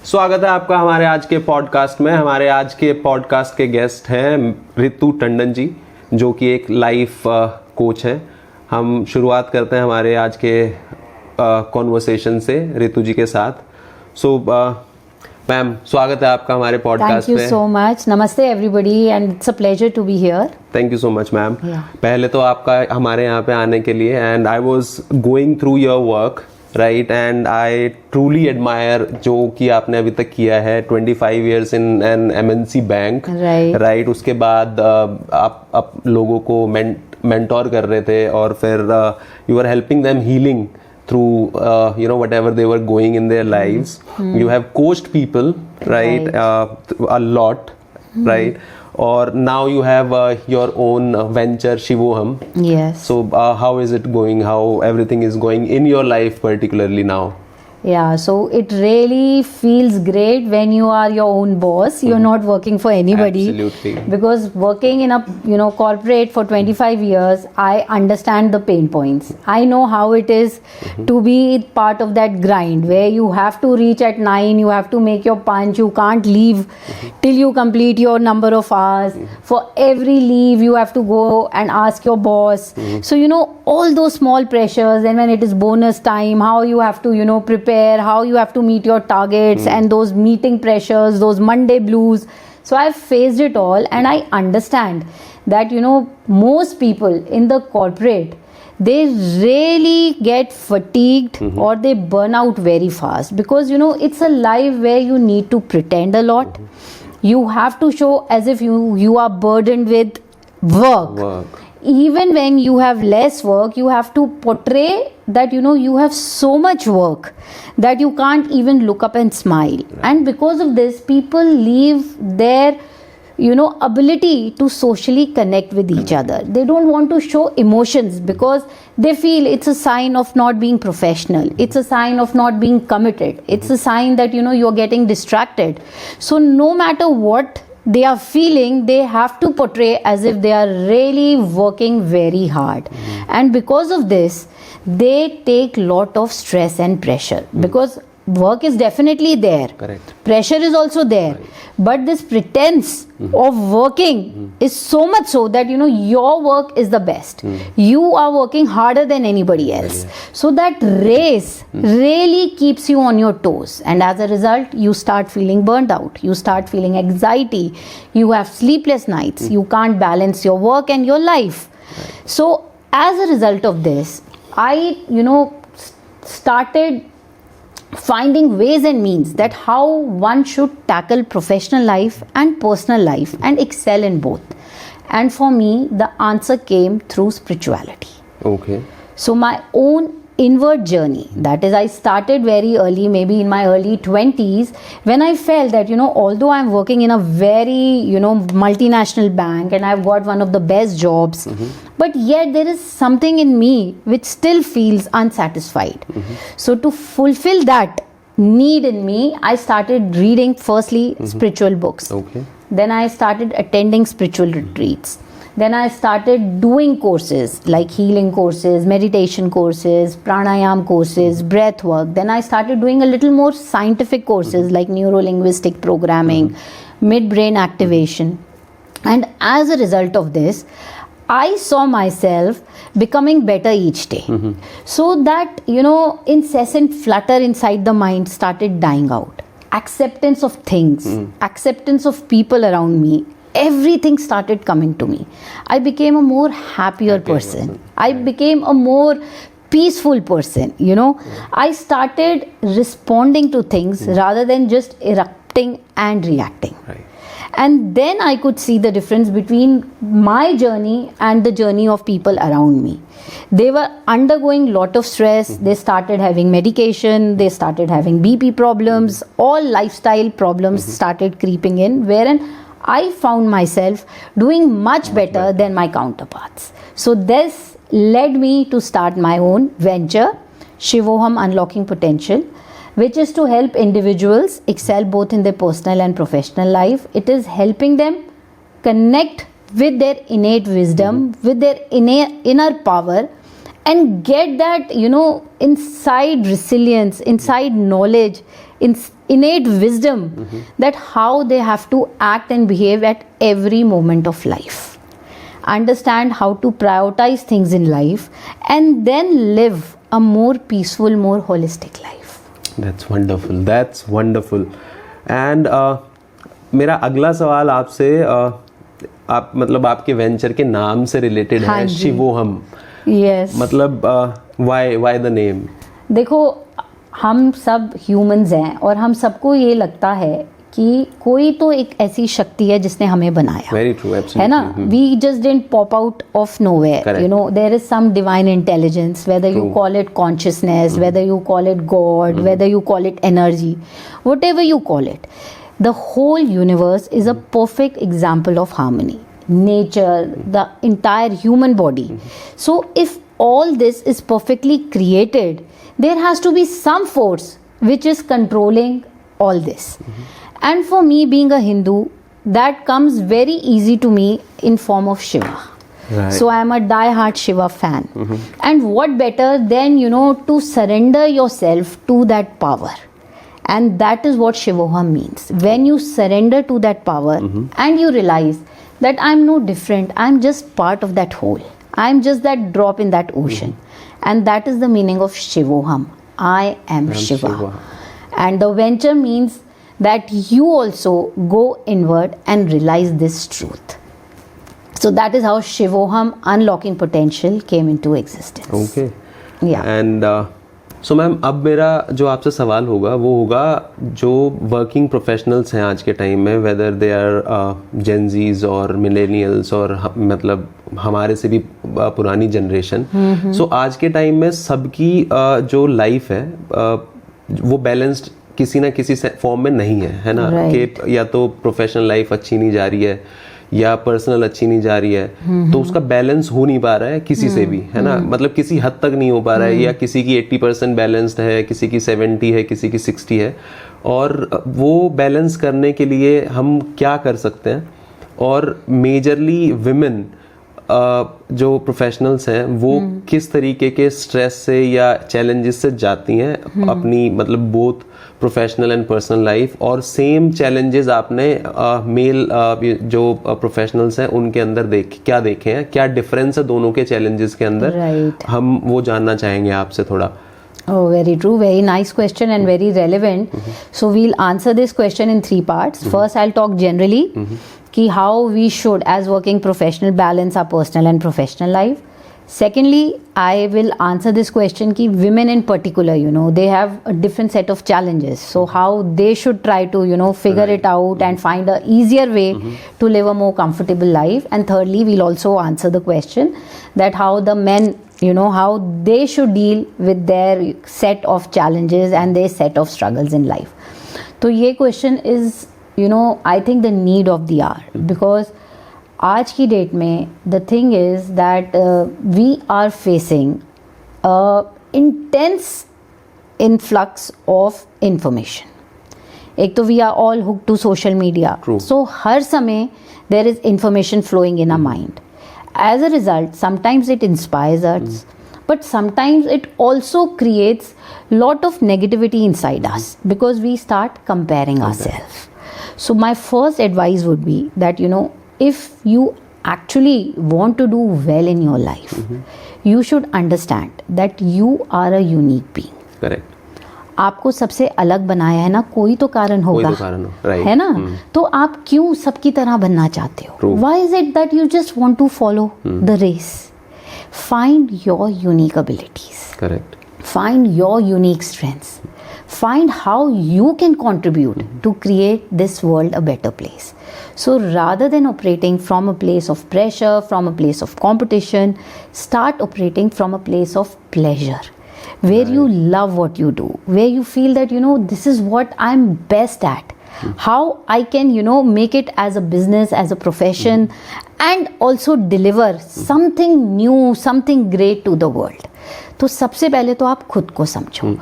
स्वागत है आपका हमारे आज के पॉडकास्ट में। हमारे आज के पॉडकास्ट के गेस्ट हैं ऋतु टंडन जी, जो कि एक लाइफ कोच हैं। हम शुरुआत करते हैं हमारे आज के कॉन्वर्सेशन से ऋतु जी के साथ। सो मैम, स्वागत है आपका हमारे पॉडकास्ट में। Thank you so much. नमस्ते everybody and it's a pleasure to be here. Thank you so much ma'am. पहले तो आपका हमारे यहाँ पे आने के लिए, and I was going through your work right, and I truly admire जो कि आपने अभी तक किया है। 25 years in an MNC bank right. उसके बाद आप लोगों को मेंटोर कर रहे थे, और फिर you are helping them healing through whatever they were going in their lives. You have coached people right. A lot right, or now you have your own venture Shivoham. Yes. So how is it going? How everything is going in your life particularly now? Yeah, so it really feels great when you are your own boss. You're not working for anybody. Absolutely. Because working in a corporate for 25 years, I understand the pain points. I know how it is to be part of that grind where you have to reach at 9, you have to make your punch, you can't leave till you complete your number of hours. For every leave, you have to go and ask your boss. So, all those small pressures, and when it is bonus time, how you have to, prepare, how you have to meet your targets, and those meeting pressures, those Monday blues. So I've faced it all, and I understand that most people in the corporate, they really get fatigued or they burn out very fast, because it's a life where you need to pretend a lot. You have to show as if you are burdened with work. Even when you have less work, you have to portray that you have so much work that you can't even look up and smile. And because of this, people leave their ability to socially connect with each other. They don't want to show emotions because they feel it's a sign of not being professional. It's a sign of not being committed. It's a sign that you're getting distracted. So no matter what they are feeling, they have to portray as if they are really working very hard. And because of this, they take lot of stress and pressure, because work is definitely there. Correct. Pressure is also there. But this pretense of working is so much so that your work is the best. You are working harder than anybody else. So that race really keeps you on your toes, and as a result you start feeling burnt out, you start feeling anxiety, you have sleepless nights, you can't balance your work and your life. So as a result of this, I started finding ways and means that how one should tackle professional life and personal life and excel in both. And for me, the answer came through spirituality. Okay. So my own inward journey, that is, I started very early, maybe in my early 20s, when I felt that although I'm working in a very multinational bank and I've got one of the best jobs, but yet there is something in me which still feels unsatisfied. So to fulfill that need in me, I started reading firstly spiritual books. Okay. Then I started attending spiritual retreats. Then I started doing courses like healing courses, meditation courses, pranayam courses, breath work. Then I started doing a little more scientific courses like neuro-linguistic programming, mid-brain activation. And as a result of this, I saw myself becoming better each day. So that, incessant flutter inside the mind started dying out. Acceptance of things, acceptance of people around me, everything started coming to me. I became a more happier person. I became a more peaceful person. I started responding to things rather than just erupting and reacting. Right. And then I could see the difference between my journey and the journey of people around me. They were undergoing lot of stress. They started having medication. They started having BP problems. All lifestyle problems started creeping in, wherein I found myself doing much better than my counterparts. So this led me to start my own venture, Shivoham Unlocking Potential, which is to help individuals excel both in their personal and professional life. It is helping them connect with their innate wisdom, with their inner power, and get that, you know, inside resilience, inside knowledge, innate wisdom, that how they have to act and behave at every moment of life. Understand how to prioritize things in life and then live a more peaceful, more holistic life. That's wonderful. That's wonderful. And मेरा अगला सवाल आपसे आप मतलब आपके venture के नाम से रिलेटेड हाँ है, जी। शिवोहम। Yes. मतलब why the name? देखो, हम सब ह्यूमंस हैं और हम सबको ये लगता है कि कोई तो एक ऐसी शक्ति है जिसने हमें बनाया, Very true, absolutely. है ना? We just didn't pop out of nowhere. Correct. You know, there is some divine intelligence, whether you True. call it consciousness, whether you call it God, whether you call it energy, whatever you call it. The whole universe is a perfect example of harmony. Nature, the entire human body. So if all this is perfectly created, there has to be some force which is controlling all this. And for me, being a Hindu, that comes very easy to me in form of Shiva. Right. So I am a die-hard Shiva fan. And what better than, you know, to surrender yourself to that power. And that is what Shivoham means. When you surrender to that power and you realize that I'm no different, I'm just part of that whole. I'm just that drop in that ocean. And that is the meaning of Shivoham. I am Shiva. Shiva. And the venture means that you also go inward and realize this truth. So that is how Shivoham Unlocking Potential came into existence. Okay. Yeah. And so ma'am, अब मेरा जो आपसे सवाल होगा वो होगा जो working professionals हैं आज के टाइम में, वेदर दे आर जेनजीज और मिलेनियल्स और मतलब हमारे से भी पुरानी जनरेशन, सो आज के टाइम में सबकी जो लाइफ है वो बैलेंस्ड किसी ना किसी फॉर्म में नहीं है ना? Right. कि या तो प्रोफेशनल लाइफ अच्छी नहीं जा रही है या पर्सनल अच्छी नहीं जा रही है, तो उसका बैलेंस हो नहीं पा रहा है किसी से भी, है ना? मतलब किसी हद तक नहीं हो पा रहा है, या किसी की 80% बैलेंस्ड है, किसी की 70 है, किसी की 60 है, और वो बैलेंस करने के लिए हम क्या कर सकते हैं? और मेजरली विमेन जो प्रोफेशनल्स हैं वो किस तरीके के स्ट्रेस से या चैलेंजेस से जाती हैं अपनी मतलब both professional and personal life, और सेम चैलेंजेस आपने मेल जो प्रोफेशनल्स हैं उनके अंदर क्या देखे हैं, क्या डिफरेंस है दोनों के चैलेंजेस के अंदर? Right. हम वो जानना चाहेंगे आपसे थोड़ा. Oh, very true. Very nice question and very relevant. So we'll answer this question in 3 parts. First, I'll talk generally ki how we should, as working professional, balance our personal and professional life. Secondly, I will answer this question ki women in particular, you know, they have a different set of challenges. So how they should try to, you know, figure it out and find a easier way to live a more comfortable life. And thirdly, we'll also answer the question that how the men, you know, how they should deal with their set of challenges and their set of struggles in life. So ये question is, you know, I think the need of the hour, because आज की date में the thing is that we are facing a intense influx of information. एक तो we are all hooked to social media. True. So हर समय there is information flowing in our mind. As a result, sometimes it inspires us, but sometimes it also creates lot of negativity inside us because we start comparing ourselves. So my first advice would be that, you know, if you actually want to do well in your life, you should understand that you are a unique being. Correct. आपको सबसे अलग बनाया है ना, कोई तो कारण होगा, right. है ना? तो आप क्यों सबकी तरह बनना चाहते हो? True. Why is it that you just want to follow the race? Find your unique abilities. Correct. Find your unique strengths. Find how you can contribute to create this world a better place. So rather than operating from a place of pressure, from a place of competition, start operating from a place of pleasure, where you love what you do, where you feel that, you know, this is what I'm best at. How I can, you know, make it as a business, as a profession, and also deliver something new, something great to the world. तो सबसे पहले तो आप खुद को समझो.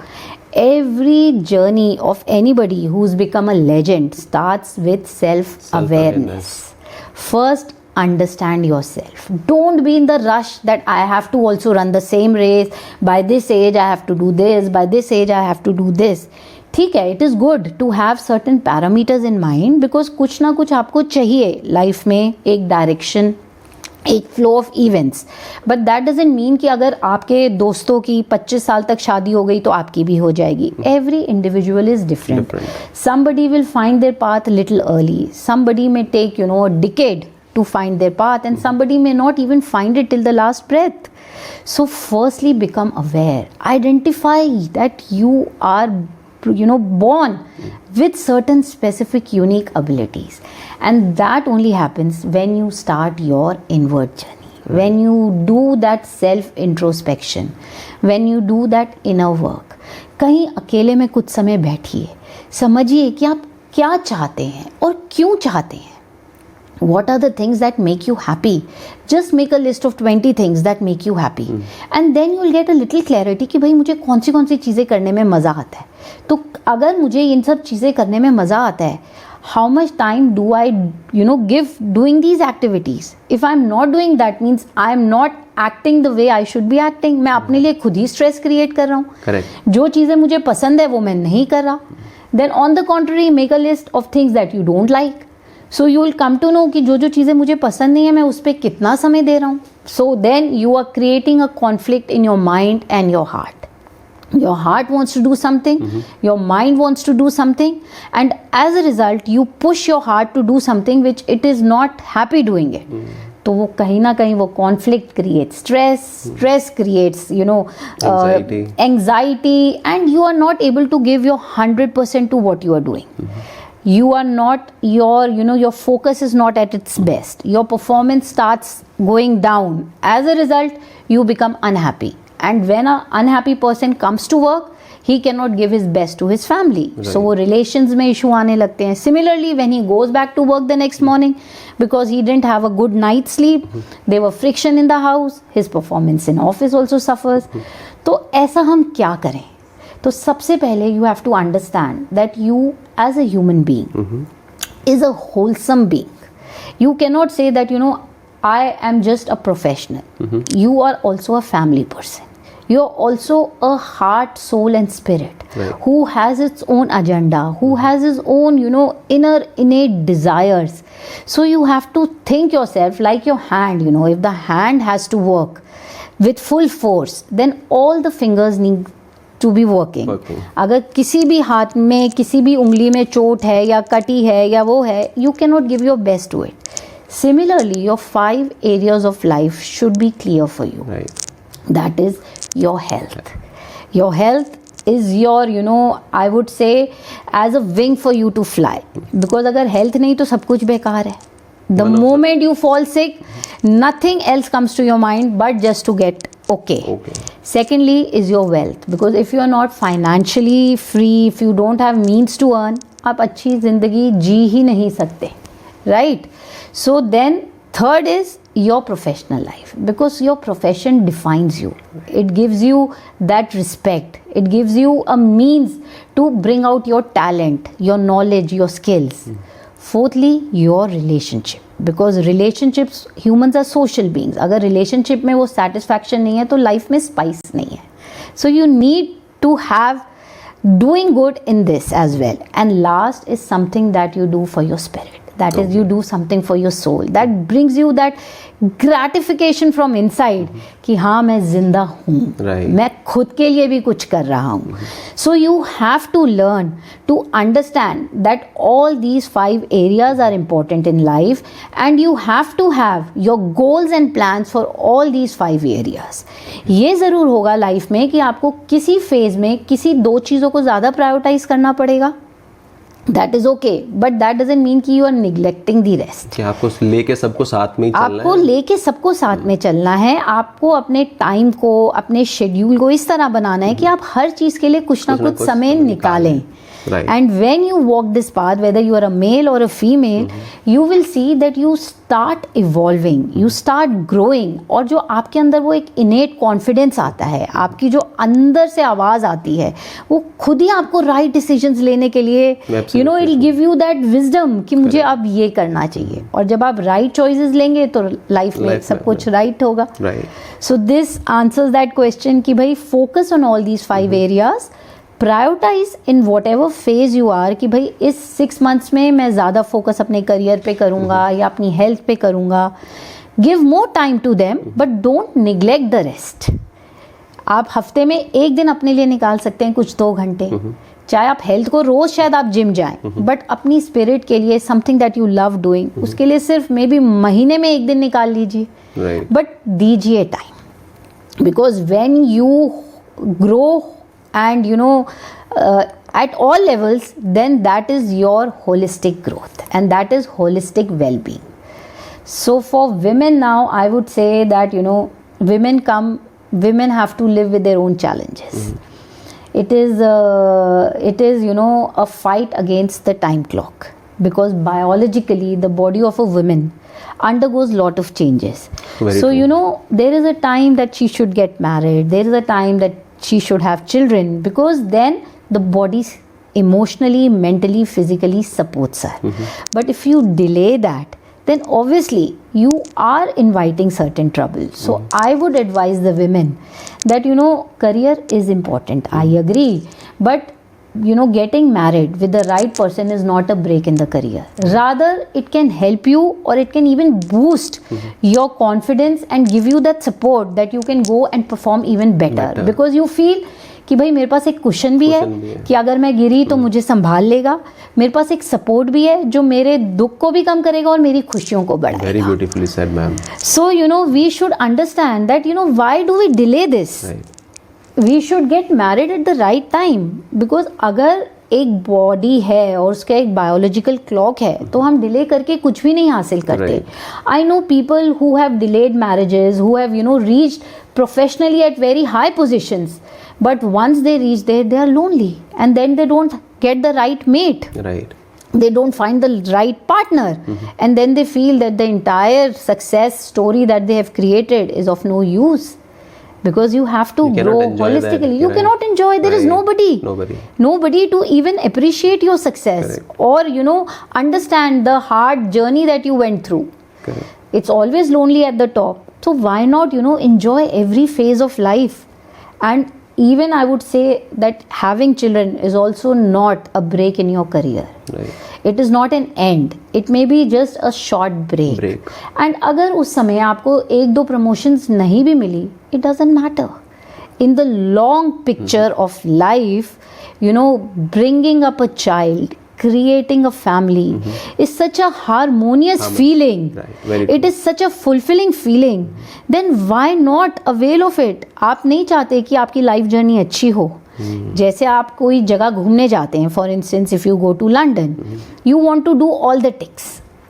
Every journey of anybody who's become a legend starts with self-awareness. First, understand yourself. Don't be in the rush that I have to also run the same race. By this age I have to do this. By this age I have to do this. ठीक है, it is good to have certain parameters in mind because कुछ ना कुछ आपको चाहिए life में, एक direction, एक flow of events. But that doesn't mean कि अगर आपके दोस्तों की 25 साल तक शादी हो गई तो आपकी भी हो जाएगी. Every individual is different. Somebody will find their path little early, somebody may take a decade to find their path, and somebody may not even find it till the last breath. So firstly, become aware, identify that you are born with certain specific unique abilities, and that only happens when you start your inward journey, when you do that self introspection, when you do that inner work. कहीं अकेले में कुछ समय बैठिए, समझिए कि आप क्या चाहते हैं और क्यों चाहते हैं. What are the things that make you happy? Just make a list of 20 things that make you happy. And then you'll get a little clarity कि भाई मुझे कौन सी चीज़ें करने में मज़ा आता है. तो अगर मुझे इन सब चीज़ें करने में मज़ा आता है, how much time do I give doing these activities? If I'm not doing that means I'm not acting the way I should be acting. मैं अपने लिए खुद ही स्ट्रेस क्रिएट कर रहा हूँ. Correct. जो चीज़ें मुझे पसंद है वो मैं नहीं कर रहा. Then on the contrary, make a list of things that you don't like. So you will come to know कि जो चीज़ें मुझे पसंद नहीं है मैं उस पर कितना समय दे रहा हूँ. So then you are creating a conflict in your mind and your heart. Your heart wants to do something, your mind wants to do something, and as a result you push your heart to do something which it is not happy doing it. तो वो कहीं ना कहीं वो conflict creates stress creates anxiety, and you are not able to give your 100% to what you are doing. You are not your focus is not at its best. Your performance starts going down. As a result, you become unhappy. And when an unhappy person comes to work, he cannot give his best to his family. Right. So relations में issue आने लगते हैं. Similarly, when he goes back to work the next morning, because he didn't have a good night's sleep, there were friction in the house, his performance in office also suffers. तो ऐसा हम क्या करें? तो सबसे पहले you have to understand that you as a human being is a wholesome being. You cannot say that I am just a professional. You are also a family person. You are also a heart, soul and spirit, right, who has its own agenda, who has his own inner innate desires. So you have to think yourself like your hand. If the hand has to work with full force, then all the fingers need to be working. अगर किसी भी हाथ में किसी भी उंगली में चोट है या कटी है या वो है, you cannot give your best to it. Similarly, your 5 areas of life should be clear for you. Right. That is your health. Your health is your I would say as a wing for you to fly. Because अगर health नहीं तो सब कुछ बेकार है. The moment you fall sick, nothing else comes to your mind but just to get okay. Secondly is your wealth, because if you are not financially free, if you don't have means to earn, आप अच्छी जिंदगी जी ही नहीं सकते, right? So then third is your professional life, because your profession defines you. It gives you that respect. It gives you a means to bring out your talent, your knowledge, your skills. Fourthly, your relationship, because relationships, humans are social beings. अगर relationship में वो satisfaction नहीं है तो life में spice नहीं है. So you need to have doing good in this as well. And last is something that you do for your spirit. That is, you do something for your soul. That brings you that gratification from inside कि हाँ मैं जिंदा हूँ, मैं खुद के लिए भी कुछ कर रहा हूँ. So you have to learn to understand that all these 5 areas are important in life, and you have to have your goals and plans for all these 5 areas. ये ज़रूर होगा लाइफ में कि आपको किसी फेज में किसी 2 चीज़ों को ज़्यादा प्रायोरिटाइज करना पड़ेगा. That is okay, but that doesn't mean कि you are neglecting the rest. कि आपको लेके सबको साथ में ही चलना है. आपको लेके सबको साथ में चलना है. आपको अपने टाइम को, अपने शेड्यूल को इस तरह बनाना है कि आप हर चीज़ के लिए कुछ ना कुछ समय निकालें. Right. And when you walk this path, whether you are a male or a female, you will see that you start evolving, you start growing. और जो आपके अंदर वो एक innate confidence आता है, आपकी जो अंदर से आवाज़ आती है, वो खुद ही आपको right decisions लेने के लिए, you know, it'll give you that wisdom कि मुझे अब ये करना चाहिए. और जब आप right choices लेंगे तो life में सब कुछ right होगा. Right. So this answers that question कि भाई focus on all these 5 areas. Prioritise in whatever phase you are कि भाई इस 6 months में मैं ज़्यादा फोकस अपने करियर पे करूँगा या अपनी हेल्थ पे करूँगा. Give more time to them but don't neglect the rest. आप हफ्ते में 1 दिन अपने लिए निकाल सकते हैं, कुछ 2 घंटे. चाहे आप हेल्थ को रोज शायद आप जिम जाएं, बट अपनी स्पिरिट के लिए something that you love doing, उसके लिए सिर्फ मे बी महीने में 1 दिन निकाल लीजिए. बट दीजिए time, because when you grow and you know at all levels, then that is your holistic growth and that is holistic well-being. So for women now, I would say that, you know, women have to live with their own challenges. It is you know, a fight against the time clock, because biologically the body of a woman undergoes lot of changes. Very so true. you know, there is a time that she should get married, there is a time that she should have children, because then the body emotionally, mentally, physically supports her. But if you delay that, then obviously you are inviting certain trouble. So I would advise the women that, you know, career is important. I agree, but you know, getting married with the right person is not a break in the career. Rather, it can help you, or it can even boost your confidence and give you that support that you can go and perform even better. Because you feel कि भाई मेरे पास एक cushion भी है कि अगर मैं गिरी तो मुझे संभाल लेगा. मेरे पास एक सपोर्ट भी है जो मेरे दुख को भी कम करेगा और मेरी खुशियों को बढ़ाएगा. Very beautifully said, ma'am. So you know, we should understand that, you know, why do we delay this? Right. We should get married at the right time, because अगर एक बॉडी है और उसका एक बायोलॉजिकल क्लॉक है तो हम delay करके कुछ भी नहीं हासिल करते. I know people who have delayed marriages, who have, you know, reached professionally at very high positions, but once they reach there, they are lonely, and then they don't get the right mate. Right. They don't find the right partner, and then they feel that the entire success story that they have created is of no use. Because you have to grow holistically. You cannot enjoy. There is nobody to even appreciate your success. Correct. Or, you know, understand the hard journey that you went through. Correct. It's always lonely at the top. So why not, you know, enjoy every phase of life? And even I would say that having children is also not a break in your career. Right. It is not an end. It may be just a short break. And अगर उस समय आपको 1-2 promotions नहीं भी मिली, it doesn't matter. In the long picture of life, you know, bringing up a child, creating a family is such a harmonious feeling. Right. It is such a fulfilling feeling. Then why not avail of it? आप नहीं चाहते कि आपकी life journey अच्छी हो. जैसे आप कोई जगह घूमने जाते हैं, for instance if you go to London, you want to do all the ticks,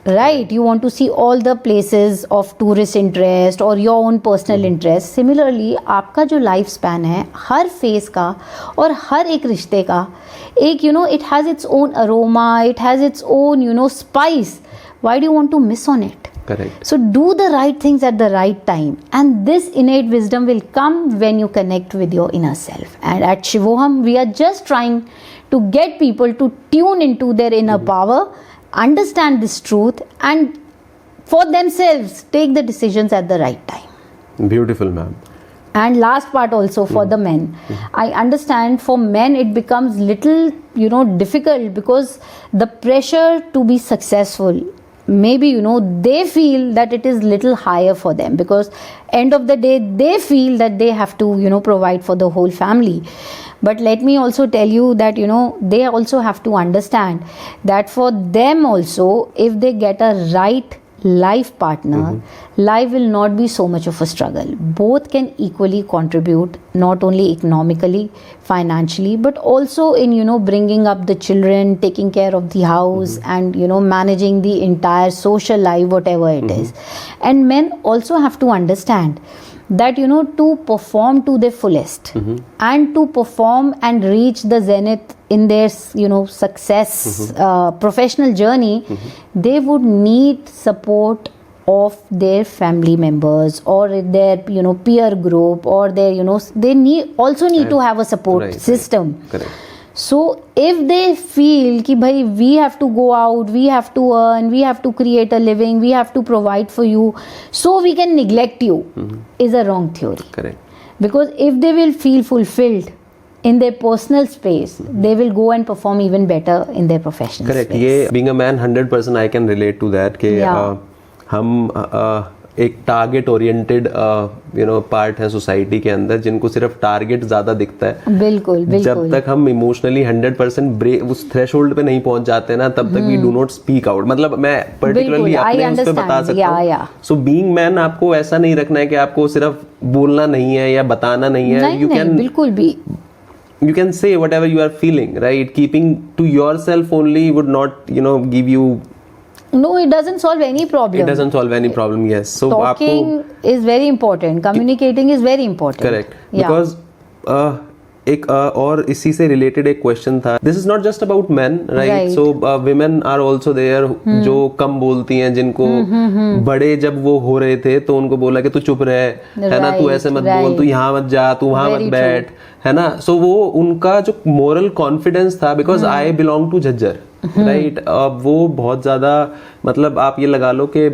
right? You want to see all the places of tourist interest और your own personal interest. Similarly आपका जो लाइफ स्पैन है, हर phase का और हर एक रिश्ते का एक, you know, it has its own aroma, it has its own, you know, spice. Why do you want to miss on it? Correct. So do the right things at the right time, and this innate wisdom will come when you connect with your inner self. And at Shivoham, we are just trying to get people to tune into their inner power, understand this truth, and for themselves take the decisions at the right time. Beautiful, ma'am. And last part also for the men. I understand for men it becomes little, you know, difficult, because the pressure to be successful, maybe, you know, they feel that it is little higher for them, because end of the day they feel that they have to, you know, provide for the whole family. But let me also tell you that, you know, they also have to understand that for them also, if they get a right life partner, life will not be so much of a struggle. Both can equally contribute, not only economically, financially, but also in, you know, bringing up the children, taking care of the house, and, you know, managing the entire social life, whatever it is. And men also have to understand that to perform to their fullest and to perform and reach the zenith in their success professional journey, they would need support of their family members or their peer group, or their they need to have a support system. Correct. So if they feel कि भाई we have to go out, we have to earn, we have to create a living, we have to provide for you, so we can neglect you, is a wrong theory. Correct. Because if they will feel fulfilled in their personal space, they will go and perform even better in their professional Correct. space. ये being a man 100% I can relate to that कि हम एक target oriented part है society के अंदर, जिनको सिर्फ target ज्यादा दिखता है. बिल्कुल बिल्कुल. जब तक हम इमोशनली 100% उस थ्रेशोल्ड पे नहीं पहुंच जाते ना, तब तक we do not speak out. मतलब मैं पर्टिकुलरली अपने उस पे बता सकता हूँ. सो बीइंग मैन आपको ऐसा नहीं रखना है कि आपको सिर्फ बोलना नहीं है या बताना नहीं है. यू कैन बिल्कुल भी you can say whatever you are feeling, right? Keeping to yourself only would not give you. No, it doesn't solve any problem. It doesn't solve any problem. Yes. So talking is very important. Communicating is very important. Correct. Because एक और इसी से related एक question था. This is not just about man, right? So women are also there जो कम बोलती हैं, जिनको बड़े जब वो हो रहे थे तो उनको बोला कि तू चुप रहे, है ना, तू ऐसे मत बोल, तू यहाँ मत जा, तू वहां मत बैठ, है ना. सो वो उनका जो मोरल कॉन्फिडेंस था, because I belong to Jhajjar, right, वो बहुत ज्यादा, मतलब आप ये लगा लो कि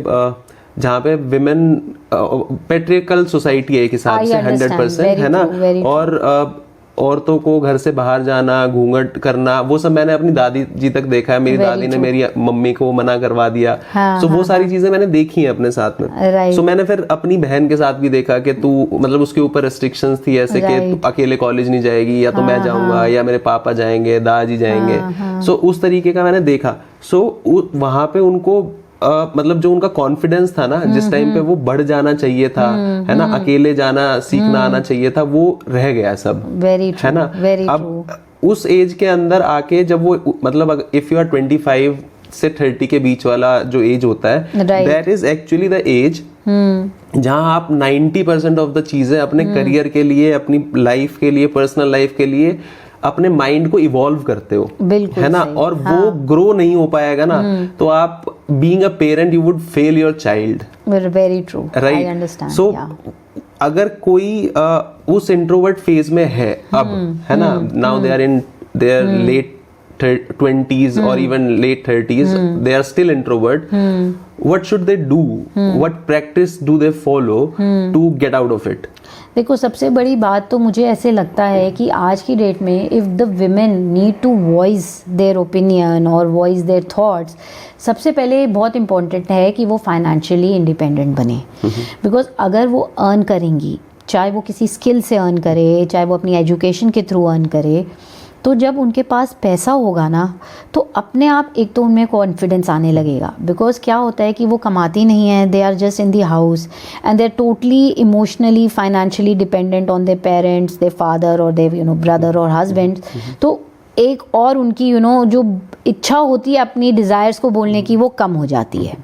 जहाँ पे विमेन पेट्रियर्कल सोसाइटी है एक हिसाब से 100%, है ना. और औरतों को घर से बाहर जाना, घूंघट करना, वो सब मैंने अपनी दादी जी तक देखा है. मेरी दादी ने मेरी मम्मी को मना करवा दिया. सो वो सारी चीजें मैंने देखी हैं अपने साथ में. सो मैंने फिर अपनी बहन के साथ भी देखा कि तू, मतलब उसके ऊपर रेस्ट्रिक्शंस थी ऐसे कि तू अकेले कॉलेज नहीं जाएगी, या तो मैं जाऊंगा या मेरे पापा जाएंगे, दादाजी जाएंगे. सो उस तरीके का मैंने देखा. सो वहां पे उनको मतलब जो उनका कॉन्फिडेंस था ना, जिस टाइम पे वो बढ़ जाना चाहिए था, है ना, अकेले जाना सीखना आना चाहिए था, वो रह गया सब. है ना. अब उस एज के अंदर आके जब वो, मतलब इफ यू आर 25 से 30 के बीच वाला जो एज होता है, that is actually the age जहां आप 90% ऑफ द चीजें अपने करियर के लिए, अपनी लाइफ के लिए, पर्सनल लाइफ के लिए अपने माइंड को इवॉल्व करते हो, है ना. और वो ग्रो नहीं हो पाएगा ना, तो आप being a parent you would fail your child. Very true, I understand. So अगर कोई उस इंट्रोवर्ट फेज में है अब, है ना, now they are in their late 20s or even late 30s, they are still introvert. What should they do? What practice do they follow to get out of it? देखो, सबसे बड़ी बात तो मुझे ऐसे लगता है कि आज की डेट में if the women need to voice their opinion और वॉइस देयर थॉट्स, सबसे पहले बहुत इम्पॉर्टेंट है कि वो फाइनेंशियली इंडिपेंडेंट बने. बिकॉज अगर वो अर्न करेंगी, चाहे वो किसी स्किल से अर्न करे, चाहे वो अपनी एजुकेशन के थ्रू अर्न करे, तो जब उनके पास पैसा होगा ना, तो अपने आप एक तो उनमें कॉन्फिडेंस आने लगेगा. बिकॉज क्या होता है कि वो कमाती नहीं है, they are just in the house and they are totally emotionally financially dependent on their parents, their father और देयर ब्रदर और हस्बैंड. तो एक और उनकी जो इच्छा होती है अपनी डिज़ायर्स को बोलने की, वो कम हो जाती है.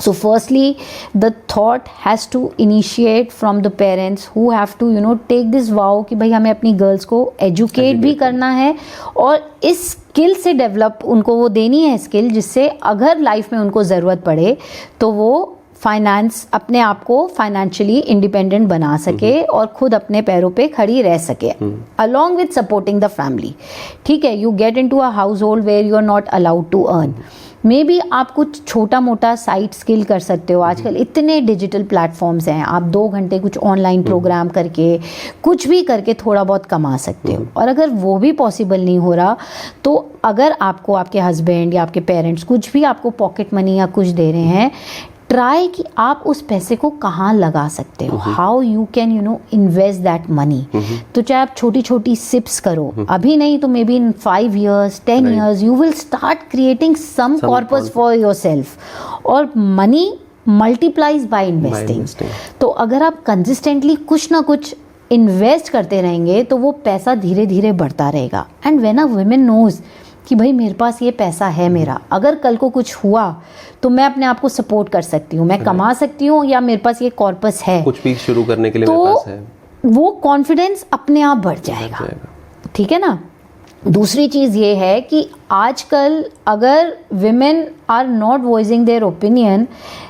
So firstly, the thought has to initiate from the parents who have to take this vow कि भाई हमें अपनी गर्ल्स को एजुकेट भी करना है, और इस स्किल से डेवलप उनको वो देनी है स्किल, जिससे अगर लाइफ में उनको ज़रूरत पड़े तो वो फाइनेंस, अपने आप को फाइनेंशियली इंडिपेंडेंट बना सके और खुद अपने पैरों पे खड़ी रह सके, along with supporting the family. ठीक है, you get into a household where you are not allowed to earn. Maybe आप कुछ छोटा मोटा साइड स्किल कर सकते हो. आजकल इतने डिजिटल प्लेटफॉर्म्स हैं, आप 2 घंटे कुछ ऑनलाइन प्रोग्राम करके, कुछ भी करके थोड़ा बहुत कमा सकते हो. और अगर वो भी पॉसिबल नहीं हो रहा, तो अगर आपको आपके हस्बैंड या आपके पेरेंट्स कुछ भी आपको पॉकेट मनी या कुछ दे रहे हैं, ट्राई कि आप उस पैसे को कहाँ लगा सकते हो, how you can invest that money. तो चाहे आप छोटी छोटी सिप्स करो, अभी नहीं तो maybe in 5 years 10 years you will start creating some corpus for yourself. और मनी मल्टीप्लाइज बाय इन्वेस्टिंग. तो अगर आप कंसिस्टेंटली कुछ ना कुछ इन्वेस्ट करते रहेंगे, तो वो पैसा धीरे धीरे बढ़ता रहेगा. And when a woman knows कि भाई मेरे पास ये पैसा है मेरा, अगर कल को कुछ हुआ तो मैं अपने आप को सपोर्ट कर सकती हूँ, मैं कमा सकती हूँ, या मेरे पास ये कॉर्पस है, कुछ भी शुरू करने के लिए तो मेरे पास है, वो कॉन्फिडेंस अपने आप बढ़ जाएगा। ठीक है ना। दूसरी चीज़ ये है कि आजकल अगर women are not voicing their opinion,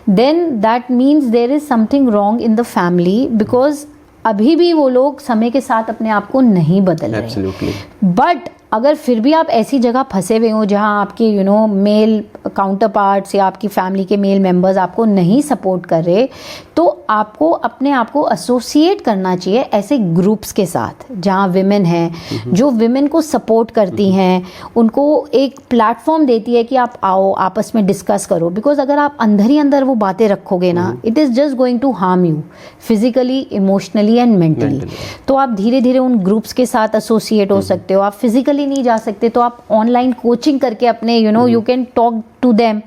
then that means there is something wrong in the family, because अभी भी वो लोग समय के साथ अपने आप को नहीं बदल रहे। बट अगर फिर भी आप ऐसी जगह फंसे हुए हो जहां आपके मेल काउंटर पार्ट्स या आपकी फैमिली के मेल मेंबर्स आपको नहीं सपोर्ट कर रहे, तो आपको अपने आप को एसोसिएट करना चाहिए ऐसे ग्रुप्स के साथ जहां विमेन हैं, जो विमेन को सपोर्ट करती हैं, उनको एक प्लेटफॉर्म देती है कि आप आओ आपस में डिस्कस करो। बिकॉज अगर आप अंदर ही अंदर वो बातें रखोगे ना, it is just going to harm you physically, emotionally and mentally. तो आप धीरे धीरे उन ग्रुप्स के साथ एसोसिएट हो सकते हो। आप फिजिकली नहीं जा सकते तो आप ऑनलाइन कोचिंग करके अपने you can talk to them.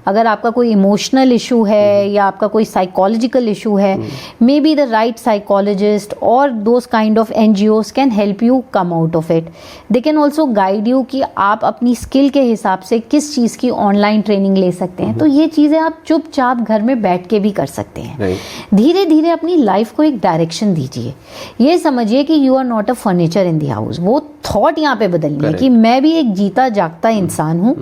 अगर आपका कोई इमोशनल इशू है या आपका कोई साइकोलॉजिकल इशू है, maybe the right psychologist और those kind of NGOs can help you come out of it. They can also guide you कि आप अपनी स्किल के हिसाब से किस चीज़ की ऑनलाइन ट्रेनिंग ले सकते हैं। तो ये चीज़ें आप चुपचाप घर में बैठ के भी कर सकते हैं। धीरे धीरे अपनी लाइफ को एक डायरेक्शन दीजिए। ये समझिए कि you are not a furniture in the house. वो थॉट यहाँ पे बदलनी है कि मैं भी एक जीता जागता इंसान हूँ,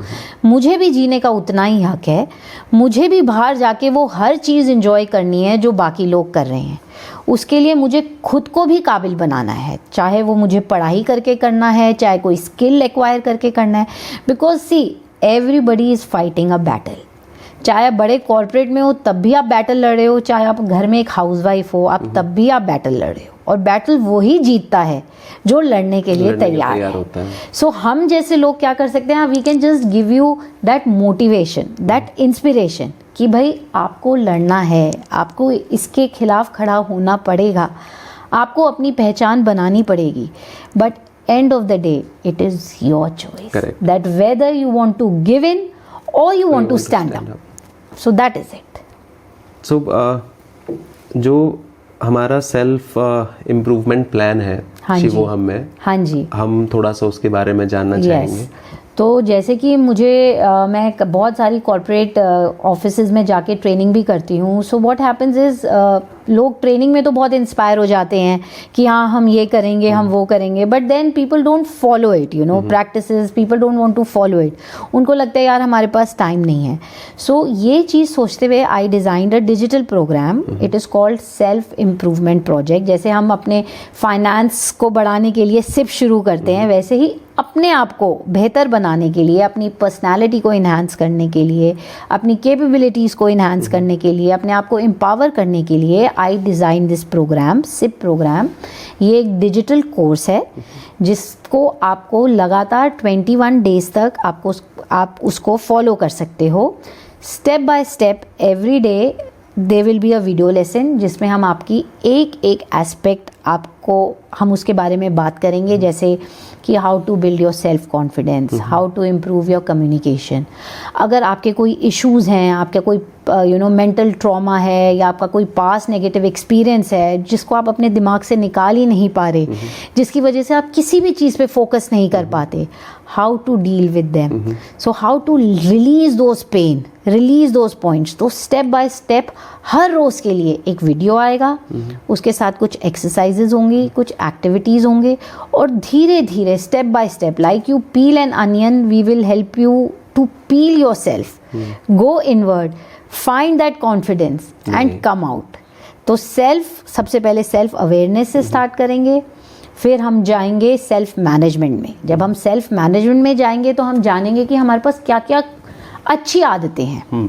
मुझे भी जीने का उतना ही हक है, मुझे भी बाहर जाके वो हर चीज़ एंजॉय करनी है जो बाकी लोग कर रहे हैं। उसके लिए मुझे खुद को भी काबिल बनाना है, चाहे वो मुझे पढ़ाई करके करना है, चाहे कोई स्किल एक्वायर करके करना है। Because see everybody is fighting a battle. चाहे आप बड़े कॉर्पोरेट में हो तब भी आप बैटल लड़ रहे हो, चाहे आप घर में एक हाउसवाइफ हो आप तब भी आप बैटल लड़ रहे हो। और बैटल वही जीतता है जो लड़ने के लिए तैयार है। सो हम जैसे लोग क्या कर सकते हैं, we can just give you that motivation, that inspiration कि भाई आपको लड़ना है, आपको इसके खिलाफ खड़ा होना पड़ेगा, आपको अपनी पहचान बनानी पड़ेगी। But end of the day it is your choice that whether you want to give in or you want to stand up. So that is it. So जो हमारा सेल्फ इम्प्रूवमेंट प्लान है शिवोहम में, हाँ जी, हम थोड़ा सा उसके बारे में जानना चाहेंगे। तो जैसे कि मुझे मैं बहुत सारी कॉर्पोरेट ऑफिसेज में जाके ट्रेनिंग भी करती हूँ। सो व्हाट हैपेंस इज़ लोग ट्रेनिंग में तो बहुत इंस्पायर हो जाते हैं कि हाँ हम ये करेंगे, हम वो करेंगे, but then people don't follow it, practices, people don't want to follow it. उनको लगता है यार हमारे पास टाइम नहीं है। सो ये चीज़ सोचते हुए I designed a digital program, it is called self improvement project. जैसे हम अपने फाइनेंस को बढ़ाने के लिए सिर्फ शुरू करते हैं, वैसे ही अपने आप को बेहतर बनाने के लिए, अपनी पर्सनालिटी को इन्हांस करने के लिए, अपनी कैपेबिलिटीज़ को इन्हांस करने के लिए, अपने आप को एम्पावर करने के लिए I design this program, SIP program. ये एक डिजिटल कोर्स है जिसको आपको लगातार 21 डेज तक आप उसको फॉलो कर सकते हो। Step by step every day they will be a video lesson जिसमें हम आपकी एक एक एस्पेक्ट हम उसके बारे में बात करेंगे, जैसे कि how to build your self confidence, how to improve your communication. अगर आपके कोई इश्यूज़ हैं, आपका कोई मेंटल ट्रॉमा है या आपका कोई पास नेगेटिव एक्सपीरियंस है जिसको आप अपने दिमाग से निकाल ही नहीं पा रहे, जिसकी वजह से आप किसी भी चीज़ पे फोकस नहीं कर पाते, how to deal with them, so how to release those pain, release those points. तो स्टेप बाय स्टेप हर रोज़ के लिए एक वीडियो आएगा, उसके साथ कुछ एक्सरसाइजेज होंगी, कुछ एक्टिविटीज़ होंगे, और धीरे धीरे step by step like you peel an onion, we will help you to peel yourself, go inward, find that confidence and come out. तो सबसे पहले सेल्फ अवेयरनेस से स्टार्ट करेंगे, फिर हम जाएंगे सेल्फ मैनेजमेंट में। जब हम सेल्फ मैनेजमेंट में जाएंगे तो हम जानेंगे कि हमारे पास क्या क्या अच्छी आदतें हैं,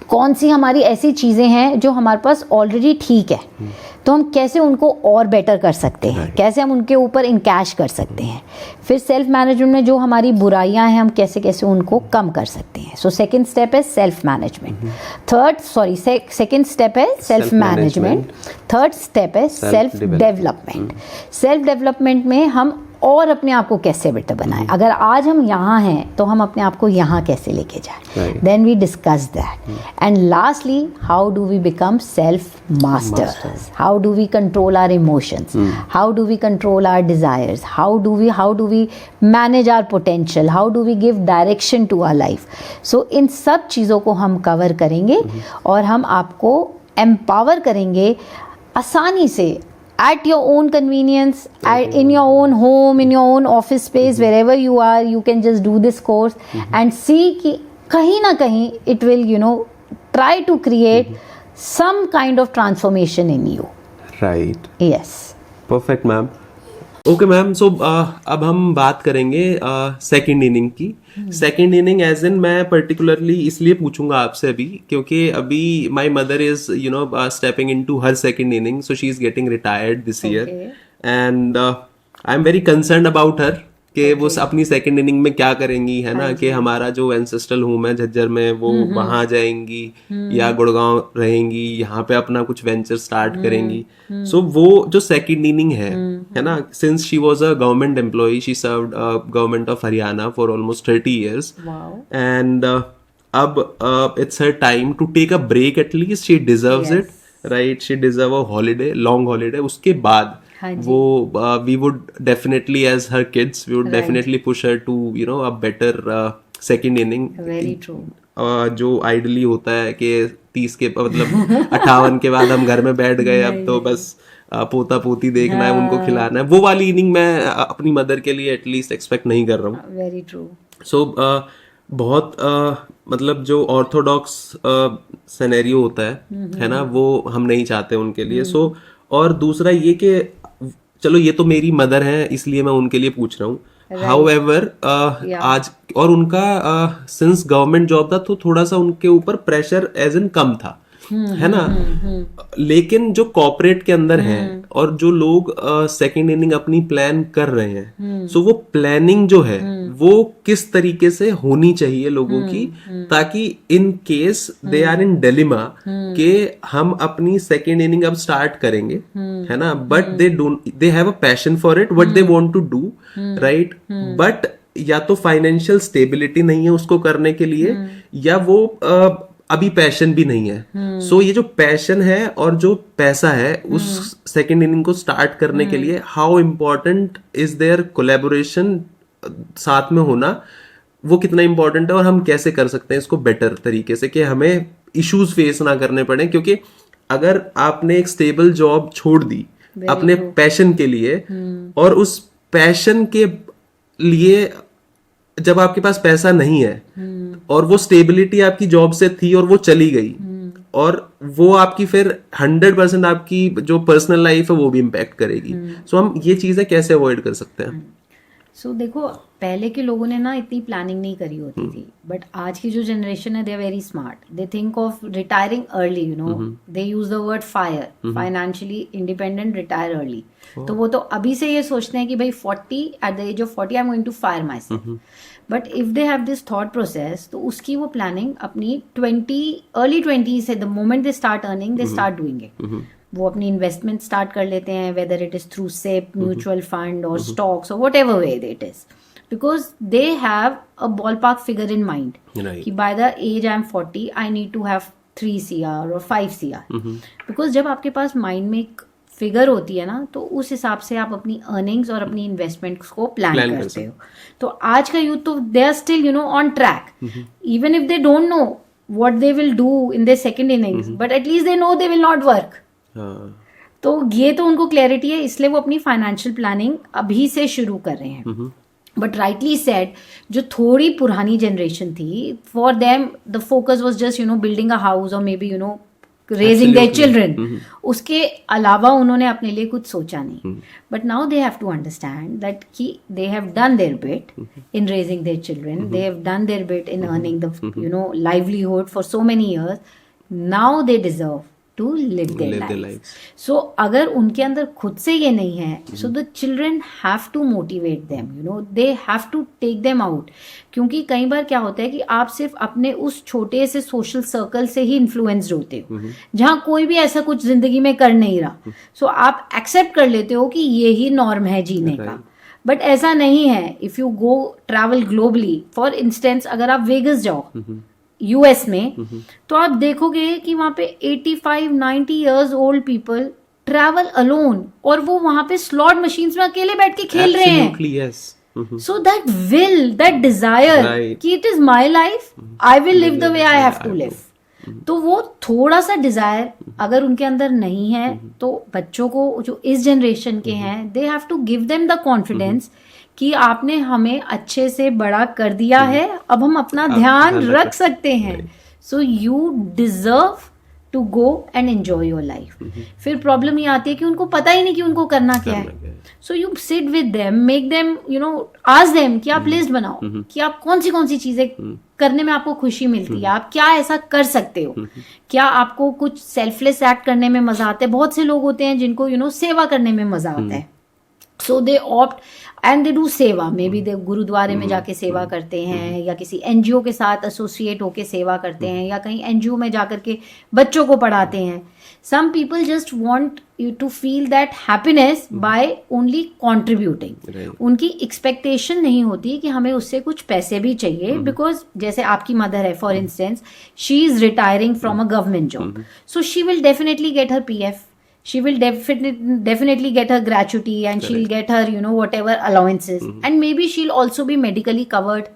कौन सी हमारी ऐसी चीज़ें हैं जो हमारे पास ऑलरेडी ठीक है, तो हम कैसे उनको और बेटर कर सकते हैं, कैसे हम उनके ऊपर इनकैश कर सकते हैं। फिर सेल्फ मैनेजमेंट में जो हमारी बुराइयां हैं हम कैसे कैसे उनको कम कर सकते हैं। सो सेकंड स्टेप है सेल्फ मैनेजमेंट, सेकंड स्टेप है सेल्फ मैनेजमेंट, थर्ड स्टेप है सेल्फ डेवलपमेंट। सेल्फ डेवलपमेंट में हम और अपने आप को कैसे बेटर बनाएं. अगर आज हम यहाँ हैं तो हम अपने आप को यहाँ कैसे लेके जाएं. Then we discuss that. And lastly, how do we become self masters. How do we control our emotions. How do we control our desires. How do we manage our potential. How do we give direction to our life. So इन सब चीज़ों को हम cover करेंगे और हम आपको empower करेंगे आसानी से, at your own convenience, in your own home, in your own office space, wherever you are, you can just do this course and see कि कहीं ना कहीं it will, try to create some kind of transformation in you. Right. Yes. Perfect, ma'am. Okay ma'am, so अब हम बात करेंगे second inning की. Second inning as in मैं पर्टिकुलरली इसलिए पूछूंगा आपसे अभी क्योंकि अभी my mother is stepping into her second inning, so she is getting retired this year and I am very concern about her कि वो अपनी सेकंड इनिंग में क्या करेंगी, है ना, कि हमारा जो एंसेस्ट्रल होम है झज्जर में वो वहां जाएंगी या गुड़गांव रहेंगी, यहाँ पे अपना कुछ वेंचर स्टार्ट करेंगी. सो वो जो सेकंड इनिंग है ना, since she was a government employ, she served government of Haryana for almost 30 years and अब it's her time to take a break. At least she deserves it, right. She deserve a holiday, long holiday. उसके बाद वो we would definitely, as her kids, we would definitely push her to a better second inning. Very true. जो ideally होता है कि 30 के मतलब 58 के बाद हम घर में बैठ गए, अब तो बस पोता पोती देखना है, उनको खिलाना है, वो वाली इनिंग मैं अपनी मदर के लिए एटलीस्ट एक्सपेक्ट नहीं कर रहा हूँ. Very true. सो बहुत मतलब जो ऑर्थोडॉक्स सिनेरियो होता है ना, वो हम नहीं चाहते उनके लिए. सो और दूसरा ये कि चलो ये तो मेरी मदर है इसलिए मैं उनके लिए पूछ रहा हूँ. हाउएवर आज और उनका सिंस गवर्नमेंट जॉब था तो थोड़ा सा उनके ऊपर प्रेशर एज इन कम था, है ना. लेकिन जो कॉर्पोरेट के अंदर हैं और जो लोग सेकंड इनिंग अपनी प्लान कर रहे हैं, सो वो प्लानिंग जो है वो किस तरीके से होनी चाहिए लोगों की, ताकि in case they are in dilemma कि हम अपनी सेकंड इनिंग अब स्टार्ट करेंगे, है ना, but they have a passion for it, what they want to do, right. But या तो फाइनेंशियल स्टेबिलिटी नहीं है उसको करने के लिए, या वो अभी पैशन भी नहीं है. सो ये जो पैशन है और जो पैसा है उस सेकेंड इनिंग को स्टार्ट करने के लिए, how important is their collaboration, साथ में होना, वो कितना इम्पोर्टेंट है और हम कैसे कर सकते हैं इसको बेटर तरीके से कि हमें इश्यूज फेस ना करने पड़े. क्योंकि अगर आपने एक स्टेबल जॉब छोड़ दी अपने पैशन के लिए, और उस पैशन के लिए जब आपके पास पैसा नहीं है और वो स्टेबिलिटी आपकी जॉब से थी और वो चली गई, और वो आपकी फिर 100% आपकी जो पर्सनल लाइफ है वो भी इम्पैक्ट करेगी. सो हम ये चीजें कैसे अवॉइड कर सकते हैं? सो देखो, पहले के लोगों ने ना इतनी प्लानिंग नहीं करी होती थी, बट आज की जो जनरेशन है they are very smart. They think of retiring early, they use the word fire, financially independent, retire early. तो वो तो अभी से ये सोचते हैं कि भाई 40, at the age of 40 I am going to fire myself. But if they have this thought process, तो उसकी वो प्लानिंग अपनी अर्ली 20 से, the moment they start earning, they start doing it. वो अपनी इन्वेस्टमेंट स्टार्ट कर लेते हैं, whether it is through SIP, mutual fund और स्टॉक्स और whatever way it is, because they have a ballpark figure in mind कि by the age I am 40 I need to have 3 CR और 5 CR. Because जब आपके पास mind में एक figure होती है ना, तो उस हिसाब से आप अपनी अर्निंग्स और अपनी इन्वेस्टमेंट्स को प्लान करते हो. तो आज का यूथ तो they are still on track, even if they don't know what they will do in their second innings, but at least they know they will not work. तो ये तो उनको क्लैरिटी है, इसलिए वो अपनी फाइनेंशियल प्लानिंग अभी से शुरू कर रहे हैं. बट राइटली सेड, जो थोड़ी पुरानी जनरेशन थी, for them the focus was just building a house और maybe raising their children. उसके अलावा उन्होंने अपने लिए कुछ सोचा नहीं. But now they have to understand that कि they have done their bit in raising their children, they have done their bit in earning the livelihood for so many years. Now they deserve to live their lives. So अगर उनके अंदर खुद से ये नहीं है, so the children have to motivate them, they have to take them out. क्योंकि कई बार क्या होता है कि आप सिर्फ अपने उस छोटे से सोशल सर्कल से ही इन्फ्लुएंस्ड होते हो, जहाँ कोई भी ऐसा कुछ जिंदगी में कर नहीं रहा. So आप एक्सेप्ट कर लेते हो कि ये ही नॉर्म है जीने का, बट ऐसा नहीं है. If you go travel globally, for instance अगर आप वेगस जाओ यूएस में, तो आप देखोगे कि वहां पे 85-90 years old people travel alone, और वो वहां पे स्लॉट मशीन्स में अकेले बैठ के खेल रहे हैं. yes. So that will, that desire कि it is my life, I will live the way I have to live. तो वो थोड़ा सा डिजायर अगर उनके अंदर नहीं है, तो बच्चों को जो इस जनरेशन के हैं, they have to give them the confidence कि आपने हमें अच्छे से बड़ा कर दिया है, अब हम अपना ध्यान रख सकते हैं. So you deserve to go and enjoy your life. फिर प्रॉब्लम ये आती है कि उनको पता ही नहीं कि उनको करना क्या है. So you sit with them, make them, you know, ask them कि आप लिस्ट बनाओ कि आप कौन सी चीजें करने में आपको खुशी मिलती है, आप क्या ऐसा कर सकते हो, क्या आपको कुछ सेल्फलेस एक्ट करने में मजा आता है. बहुत से लोग होते हैं जिनको यू नो सेवा करने में मजा आता है. So they opt and they do सेवा. मे बी दे गुरुद्वारे में जाके सेवा करते हैं, या किसी एनजीओ के साथ एसोसिएट होके सेवा करते हैं, या कहीं एनजीओ में जाकर के बच्चों को पढ़ाते हैं. Some people just want you to feel that happiness by only contributing. उनकी एक्सपेक्टेशन नहीं होती कि हमें उससे कुछ पैसे भी चाहिए, बिकॉज जैसे आपकी मदर है for instance, she is retiring from a government job, so she will definitely get her PF. She will definitely get her gratuity, and she'll get her, you know, whatever allowances, and maybe she'll also be medically covered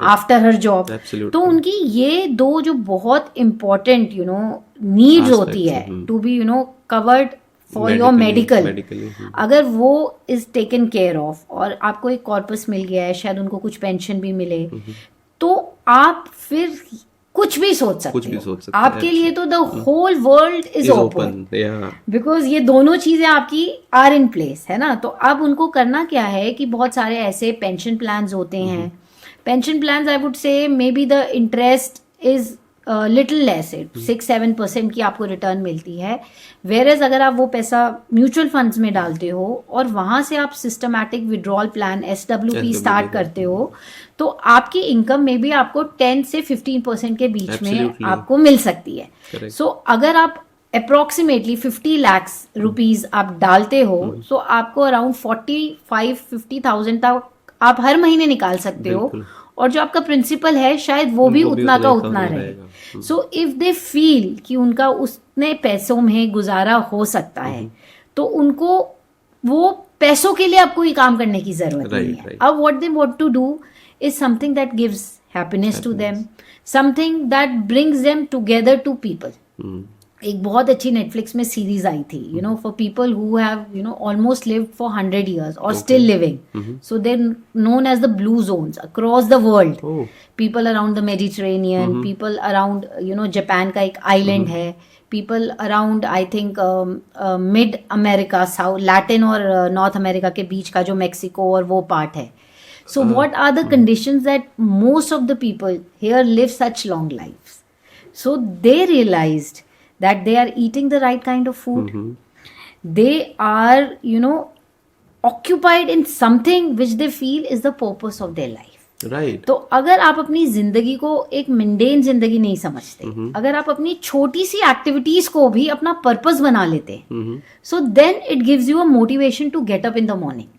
after her job. तो उनकी ये दो जो बहुत important, you know, needs होती है to be, you know, covered for your medical. अगर वो is taken care of, और आपको एक कॉर्पस मिल गया है, शायद उनको कुछ पेंशन भी मिले, तो आप फिर कुछ भी सोच सकते हो. आपके लिए तो the whole world is open, because ये दोनों चीजें आपकी आर इन प्लेस है ना. तो अब उनको करना क्या है कि बहुत सारे ऐसे पेंशन प्लान्स होते हैं. Pension plans, I would say may be the interest is little less, 6-7% की आपको रिटर्न मिलती है. वेरेज अगर आप वो पैसा म्यूचुअल फंड्स में डालते हो और वहां से आप systematic withdrawal plan SWP start करते हो, तो आपकी इनकम में भी आपको 10 से 15% के बीच में आपको मिल सकती है. सो अगर आप अप्रोक्सीमेटली 50 लाख रुपीज आप डालते हो, तो आपको अराउंड 45-50,000 तक आप हर महीने निकाल सकते हो, और जो आपका प्रिंसिपल है शायद वो भी उतना का उतना रहे. सो इफ दे फील कि उनका उतने पैसों में गुजारा हो सकता है, तो उनको वो पैसों के लिए आपको ये काम करने की जरूरत नहीं है. अब what they want to do is something that gives happiness to them, something that brings them together to people. एक बहुत अच्छी नेटफ्लिक्स में सीरीज आई थी, you know, for people who have, you know, almost lived for 100 years और still living. So they known as the blue zones across the world. People around the Mediterranean, people around, you know, Japan का एक island है, people around I think mid America, south Latin और north America के बीच का जो Mexico और वो part है. So what are the conditions that most of the people here live such long lives? So they realized that they are eating the right kind of food. They are, you know, occupied in something which they feel is the purpose of their life. Right. तो अगर आप अपनी जिंदगी को एक मिंडेन जिंदगी नहीं समझते, अगर आप अपनी छोटी सी एक्टिविटीज को भी अपना पर्पस बना लेते, so then it gives you a motivation to get up in the morning.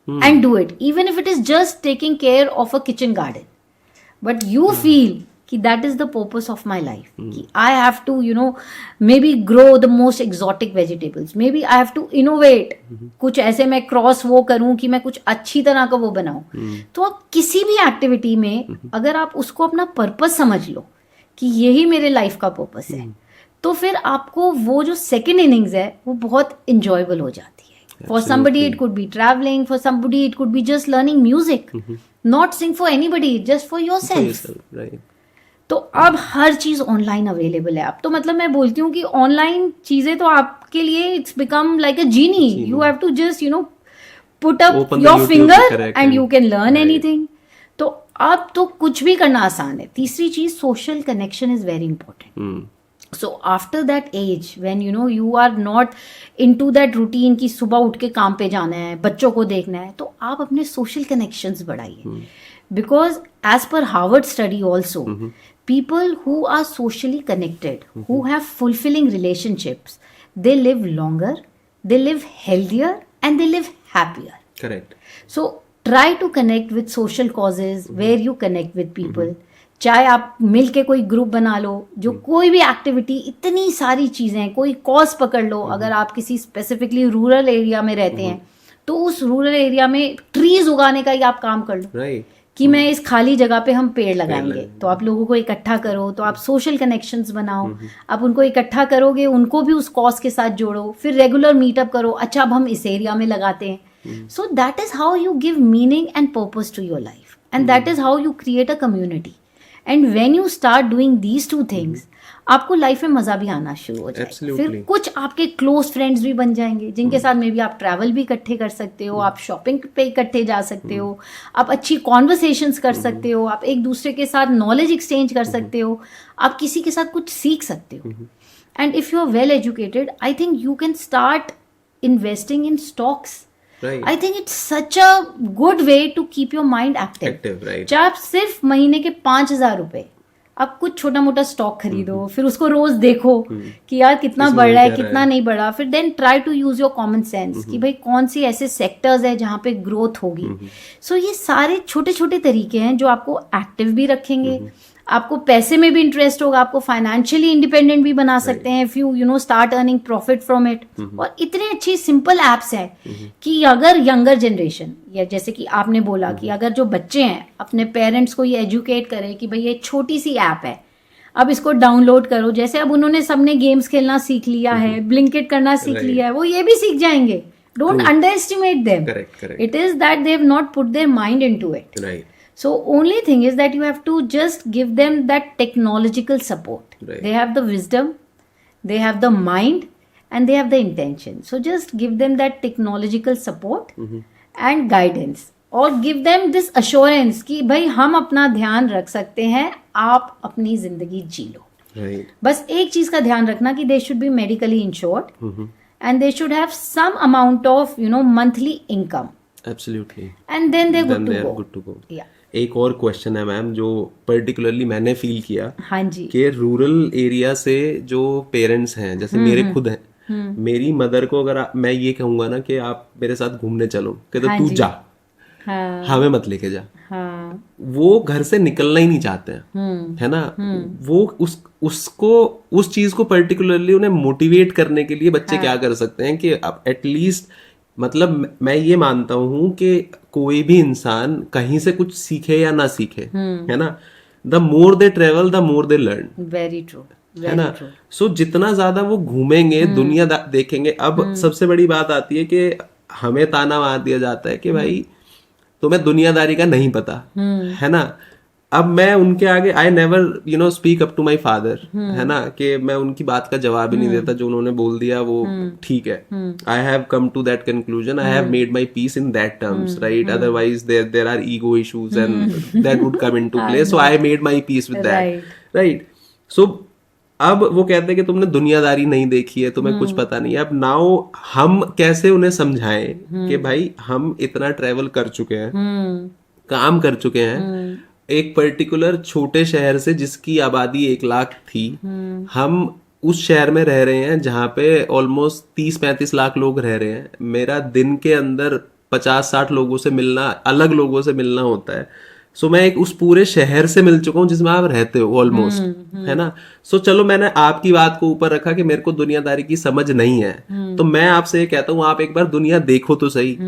And do it, even if it is just taking care of a kitchen garden, but you feel कि that is the purpose of my life, कि I have to, you know, maybe grow the most exotic vegetables, maybe I have to innovate, कुछ ऐसे मैं cross वो करूं कि मैं कुछ अच्छी तरह का वो बनाऊं. तो आप किसी भी एक्टिविटी में अगर आप उसको अपना पर्पस समझ लो कि यही मेरे लाइफ का पर्पस है, तो फिर आपको वो जो सेकेंड इनिंग्स है वो बहुत इंजॉयबल हो जाती है. For somebody it could be traveling, for somebody it could be just learning music, not sing for anybody, just for yourself. Right. तो अब हर चीज ऑनलाइन अवेलेबल है. अब तो मतलब मैं बोलती हूँ कि ऑनलाइन चीजें तो आपके लिए it's become like a genie. You have to just, you know, put up your finger and you can learn anything. तो अब तो कुछ भी करना आसान है. तीसरी चीज, social connection is very important. So after that age, when you know you are not into that routine कि सुबह उठ के काम पे जाना है, बच्चों को देखना है, तो आप अपने social connections बढ़ाइए. Because as per Harvard study also, people who are socially connected, who have fulfilling relationships, they live longer, they live healthier, and they live happier. Correct. So try to connect with social causes where you connect with people. चाहे आप मिल के कोई group बना लो, जो कोई भी activity, इतनी सारी चीजें हैं, कोई कॉज पकड़ लो. अगर आप किसी स्पेसिफिकली रूरल एरिया में रहते हैं तो उस रूरल एरिया में ट्रीज उगाने का ही आप काम कर लो. राइट. कि मैं इस खाली जगह पे हम पेड़ लगाएंगे. तो आप लोगों को इकट्ठा करो, तो आप सोशल कनेक्शंस बनाओ. आप उनको इकट्ठा करोगे, उनको भी उस कॉज के साथ जोड़ो, फिर रेगुलर मीटअप करो. अच्छा, अब हम इस एरिया में लगाते हैं. So that is how you give meaning and purpose to your life, and that is how you create a community. And when you start doing these two things, आपको life में मजा भी आना शुरू हो जाएगा. फिर कुछ आपके क्लोज फ्रेंड्स भी बन जाएंगे, जिनके साथ में भी आप ट्रैवल भी इकट्ठे कर सकते हो, आप शॉपिंग पे इकट्ठे जा सकते हो, आप अच्छी कॉन्वर्सेशंस कर सकते हो, आप एक दूसरे के साथ नॉलेज एक्सचेंज कर सकते हो, आप किसी के साथ कुछ सीख सकते हो. And if you are well educated, I think you can start investing in stocks. I think it's such a good way to keep your mind active. Right. चाहे आप सिर्फ महीने के 5,000 रुपए आप कुछ छोटा मोटा स्टॉक खरीदो, फिर उसको रोज देखो कि यार कितना बढ़ रहा है, कितना नहीं बढ़ा. फिर then try to use your common sense कि भाई कौन सी ऐसे सेक्टर्स है जहाँ पे ग्रोथ होगी. सो ये सारे छोटे छोटे तरीके हैं जो आपको एक्टिव भी रखेंगे, आपको पैसे में भी इंटरेस्ट होगा, आपको फाइनेंशियली इंडिपेंडेंट भी बना सकते हैं if you know start earning profit from it. और इतने अच्छी सिंपल एप्स हैं कि अगर यंगर जनरेशन, या जैसे कि आपने बोला कि अगर जो बच्चे हैं अपने पेरेंट्स को ये एजुकेट करें कि भाई ये छोटी सी ऐप है, अब इसको डाउनलोड करो. जैसे अब उन्होंने सबने गेम्स खेलना सीख लिया है, ब्लिंकिट करना सीख लिया है, वो ये भी सीख जाएंगे. Don't under estimate them. It is that they have not put their mind into it. So only thing is that you have to just give them that technological support. Right. They have the wisdom, they have the mind, and they have the intention. So just give them that technological support and guidance. और give them this assurance कि भाई हम अपना ध्यान रख सकते हैं, आप अपनी जिंदगी जी लो. Right. बस एक चीज का ध्यान रखना कि they should be medically insured and they should have some amount of monthly income. Absolutely. And then they're good they to are go. good to go. Yeah. एक और क्वेश्चन है मैम जो पर्टिकुलरली मैंने फील किया. हाँ जी. कि rural area से जो पेरेंट्स हैं, जैसे मेरे खुद हैं, मेरी मदर को अगर मैं ये कहूंगा ना कि आप मेरे साथ घूमने चलो, कहते हाँ तू जी. जा, हाँ. हमें मत लेके जा. हाँ. वो घर से निकलना ही नहीं चाहते हैं, है ना. वो उसको उस चीज को पर्टिकुलरली उन्हें मोटिवेट करने के लिए बच्चे क्या कर सकते हैं कि अब एटलीस्ट, मतलब मैं ये मानता हूं कि कोई भी इंसान कहीं से कुछ सीखे या ना सीखे, है ना, the more they travel the more they learn. Very true. है ना. सो जितना ज्यादा वो घूमेंगे, दुनिया देखेंगे. अब सबसे बड़ी बात आती है कि हमें ताना मार दिया जाता है कि भाई तुम्हें दुनियादारी का नहीं पता, है ना. अब मैं उनके आगे I never speak up to my father, है ना, कि मैं उनकी बात का जवाब ही नहीं देता. जो उन्होंने बोल दिया वो ठीक है. I have come to that conclusion, I have made my peace in that terms, right. Otherwise there are ego issues and that would come into play. So I made my peace with that, right. So अब वो कहते हैं कि तुमने दुनियादारी नहीं देखी है, तुम्हें कुछ पता नहीं है. अब नाउ हम कैसे उन्हें समझाएं कि भाई हम इतना ट्रेवल कर चुके हैं, काम कर चुके हैं, एक पर्टिकुलर छोटे शहर से जिसकी आबादी 1 लाख थी, हम उस शहर में रह रहे हैं जहाँ पे ऑलमोस्ट 30-35 लाख लोग रह रहे हैं. मेरा दिन के अंदर 50-60 लोगों से मिलना, अलग लोगों से मिलना होता है. सो मैं एक उस पूरे शहर से मिल चुका हूँ जिसमें आप रहते हो ऑलमोस्ट, है ना. सो चलो मैंने आपकी बात को ऊपर रखा कि मेरे को दुनियादारी की समझ नहीं है, तो मैं आपसे ये कहता हूँ आप एक बार दुनिया देखो तो सही.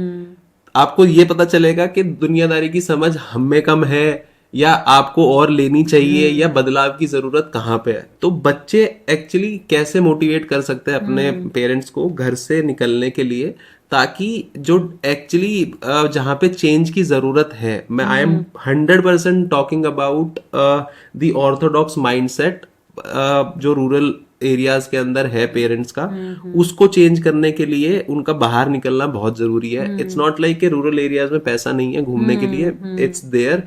आपको ये पता चलेगा कि दुनियादारी की समझ हम में कम है या आपको और लेनी चाहिए या बदलाव की जरूरत कहाँ पे है. तो बच्चे एक्चुअली कैसे मोटिवेट कर सकते हैं अपने पेरेंट्स को घर से निकलने के लिए, ताकि जो एक्चुअली जहाँ पे चेंज की जरूरत है, मैं I am 100% talking about the Orthodox mindset जो रूरल एरियाज के अंदर है पेरेंट्स का, उसको चेंज करने के लिए उनका बाहर निकलना बहुत जरूरी है. इट्स नॉट लाइक कि रूरल एरियाज में पैसा नहीं है घूमने के लिए, it's there.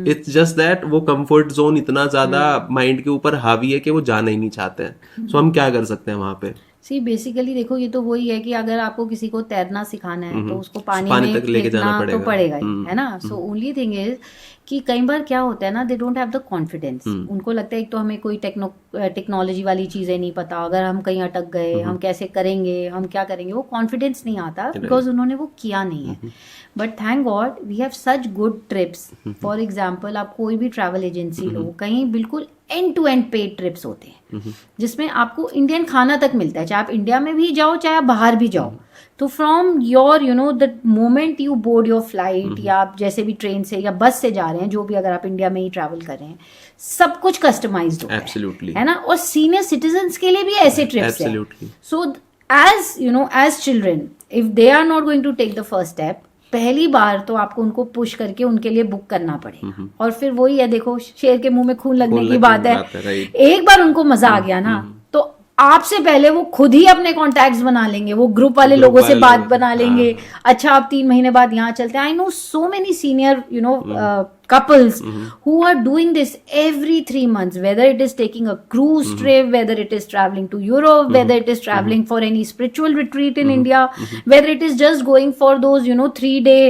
It's just that वो कंफर्ट जोन इतना ज्यादा माइंड के ऊपर हावी है कि वो जाना ही नहीं चाहते हैं. सो हम क्या कर सकते हैं वहां पे. सी बेसिकली देखो, ये तो वही है कि अगर आपको किसी को तैरना सिखाना है तो उसको पानी पानी में तक लेके जाना फेंकना तो पड़ेगा। पड़ेगा ही, है ना। सो ओनली थिंग इज कि कई बार क्या होता है ना, they don't have the confidence. उनको लगता है एक तो हमें कोई टेक्नोलॉजी वाली चीजें नहीं पता, अगर हम कहीं अटक गए हम कैसे करेंगे, हम क्या करेंगे, वो कॉन्फिडेंस नहीं आता बिकॉज उन्होंने वो किया नहीं है। But thank god we have such good trips. For example, आप कोई भी ट्रैवल एजेंसी लो, कहीं बिल्कुल end to end paid trips होते हैं जिसमें आपको इंडियन खाना तक मिलता है, चाहे आप इंडिया में भी जाओ चाहे आप बाहर भी जाओ। तो from your you know the moment you board your flight, या आप जैसे भी ट्रेन से या बस से जा रहे हैं, जो भी, अगर आप इंडिया में ही ट्रैवल कर रहे हैं, सब कुछ कस्टमाइज्ड होता Absolutely. है ना। और सीनियर सिटीजन्स के लिए भी ऐसे ट्रिप्स हैं। Absolutely. So as you know, as children, if they are not going to take the first step, पहली बार तो आपको उनको पुश करके उनके लिए बुक करना पड़ेगा। और फिर वही है, देखो, शेर के मुंह में खून लगने की बात है। right. एक बार उनको मजा आ गया ना, तो आपसे पहले वो खुद ही अपने कॉन्टैक्ट्स बना लेंगे, वो ग्रुप वाले लोगों से बात बना लेंगे। अच्छा, आप 3 महीने बाद यहाँ चलते हैं। I know so many senior you know couples who are doing this every 3 months, whether it is taking a cruise trip, whether it is traveling to Europe, whether it is traveling for any spiritual retreat in India, whether it is just going for those 3-day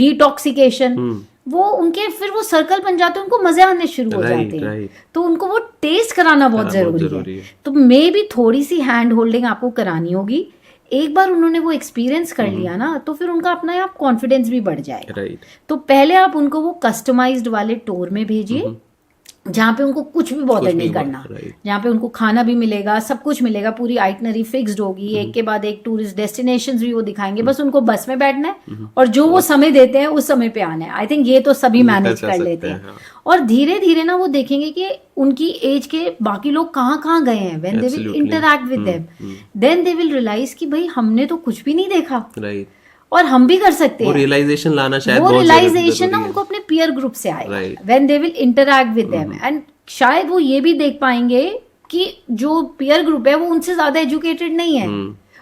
detoxification. वो उनके फिर वो circle बन जाते हैं, उनको मजे आने शुरू हो जाते हैं। तो उनको वो टेस्ट कराना बहुत जरूरी है। तो मे भी थोड़ी सी हैंड होल्डिंग आपको करानी होगी। एक बार उन्होंने वो एक्सपीरियंस कर लिया ना, तो फिर उनका अपना आप कॉन्फिडेंस भी बढ़ जाएगा। तो पहले आप उनको वो कस्टमाइज्ड वाले टूर में भेजिए, जहाँ पे उनको कुछ भी बॉदर नहीं करना, जहाँ पे उनको खाना भी मिलेगा, सब कुछ मिलेगा, पूरी आइटनरी फिक्स्ड होगी, एक के बाद एक टूरिस्ट डेस्टिनेशंस भी वो दिखाएंगे। बस उनको बस में बैठना है और जो वो समय देते हैं उस समय पे आना है। आई थिंक ये तो सभी मैनेज कर लेते हैं। और धीरे धीरे ना वो देखेंगे कि उनकी एज के बाकी लोग कहाँ कहाँ गए हैं। When they will interact with them, then they will realize कि भाई हमने तो कुछ भी नहीं देखा और हम भी कर सकते हैं। रियलाइजेशन लाना शायद वो रियलाइजेशन ना उनको अपने पीयर ग्रुप से आएगा, when they will interact with them. And शायद वो ये भी देख पाएंगे कि जो पीयर ग्रुप है वो उनसे ज्यादा एजुकेटेड नहीं है,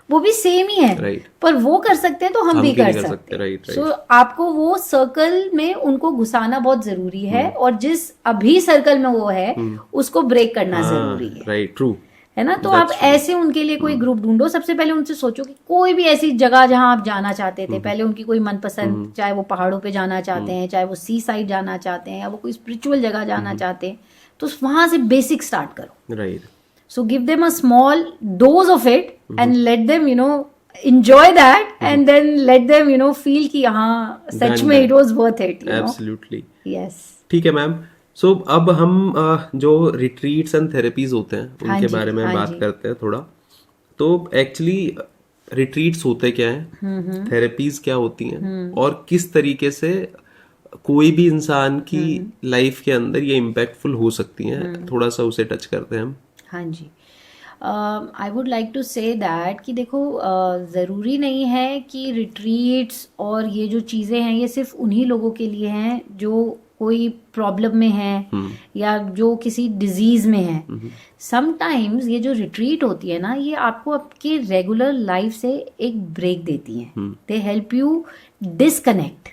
वो भी सेम ही है, पर वो कर सकते हैं तो हम भी कर सकते हैं। सो आपको वो सर्कल में उनको घुसाना बहुत जरूरी है, और जिस अभी सर्कल में वो है उसको ब्रेक करना जरूरी है। राइट, ट्रू है ना। तो आप ऐसे उनके लिए कोई ग्रुप ढूंढो। सबसे पहले उनसे सोचो कि कोई भी ऐसी जगह जहां आप जाना चाहते थे, पहले उनकी कोई मनपसंद, चाहे वो पहाड़ों पे जाना चाहते हैं, चाहे वो सी साइड जाना चाहते हैं, या वो कोई स्पिरिचुअल जगह जाना चाहते हैं, तो वहां से बेसिक स्टार्ट करो। Right. So give them a small dose of it and let them enjoy that, and then let them feel कि हाँ सच में it was worth it. Absolutely. Yes. ठीक है मैम। सो अब हम जो रिट्रीट्स एंड थेरेपीज होते हैं उनके बारे में बात करते हैं थोड़ा। तो एक्चुअली रिट्रीट्स होते क्या हैं, थेरेपीज क्या होती हैं, और किस तरीके से कोई भी इंसान की लाइफ के अंदर ये इम्पैक्टफुल हो सकती हैं, थोड़ा सा उसे टच करते हैं हम। हाँ जी। I would like to say that कि देखो, ज़रूरी नहीं है कि रिट्रीट्स और ये जो चीज़ें हैं ये सिर्फ उन्हीं लोगों के लिए हैं जो कोई प्रॉब्लम में है या जो किसी डिजीज़ में है। समटाइम्स ये जो रिट्रीट होती है ना, ये आपको आपके रेगुलर लाइफ से एक ब्रेक देती हैं। They help you disconnect,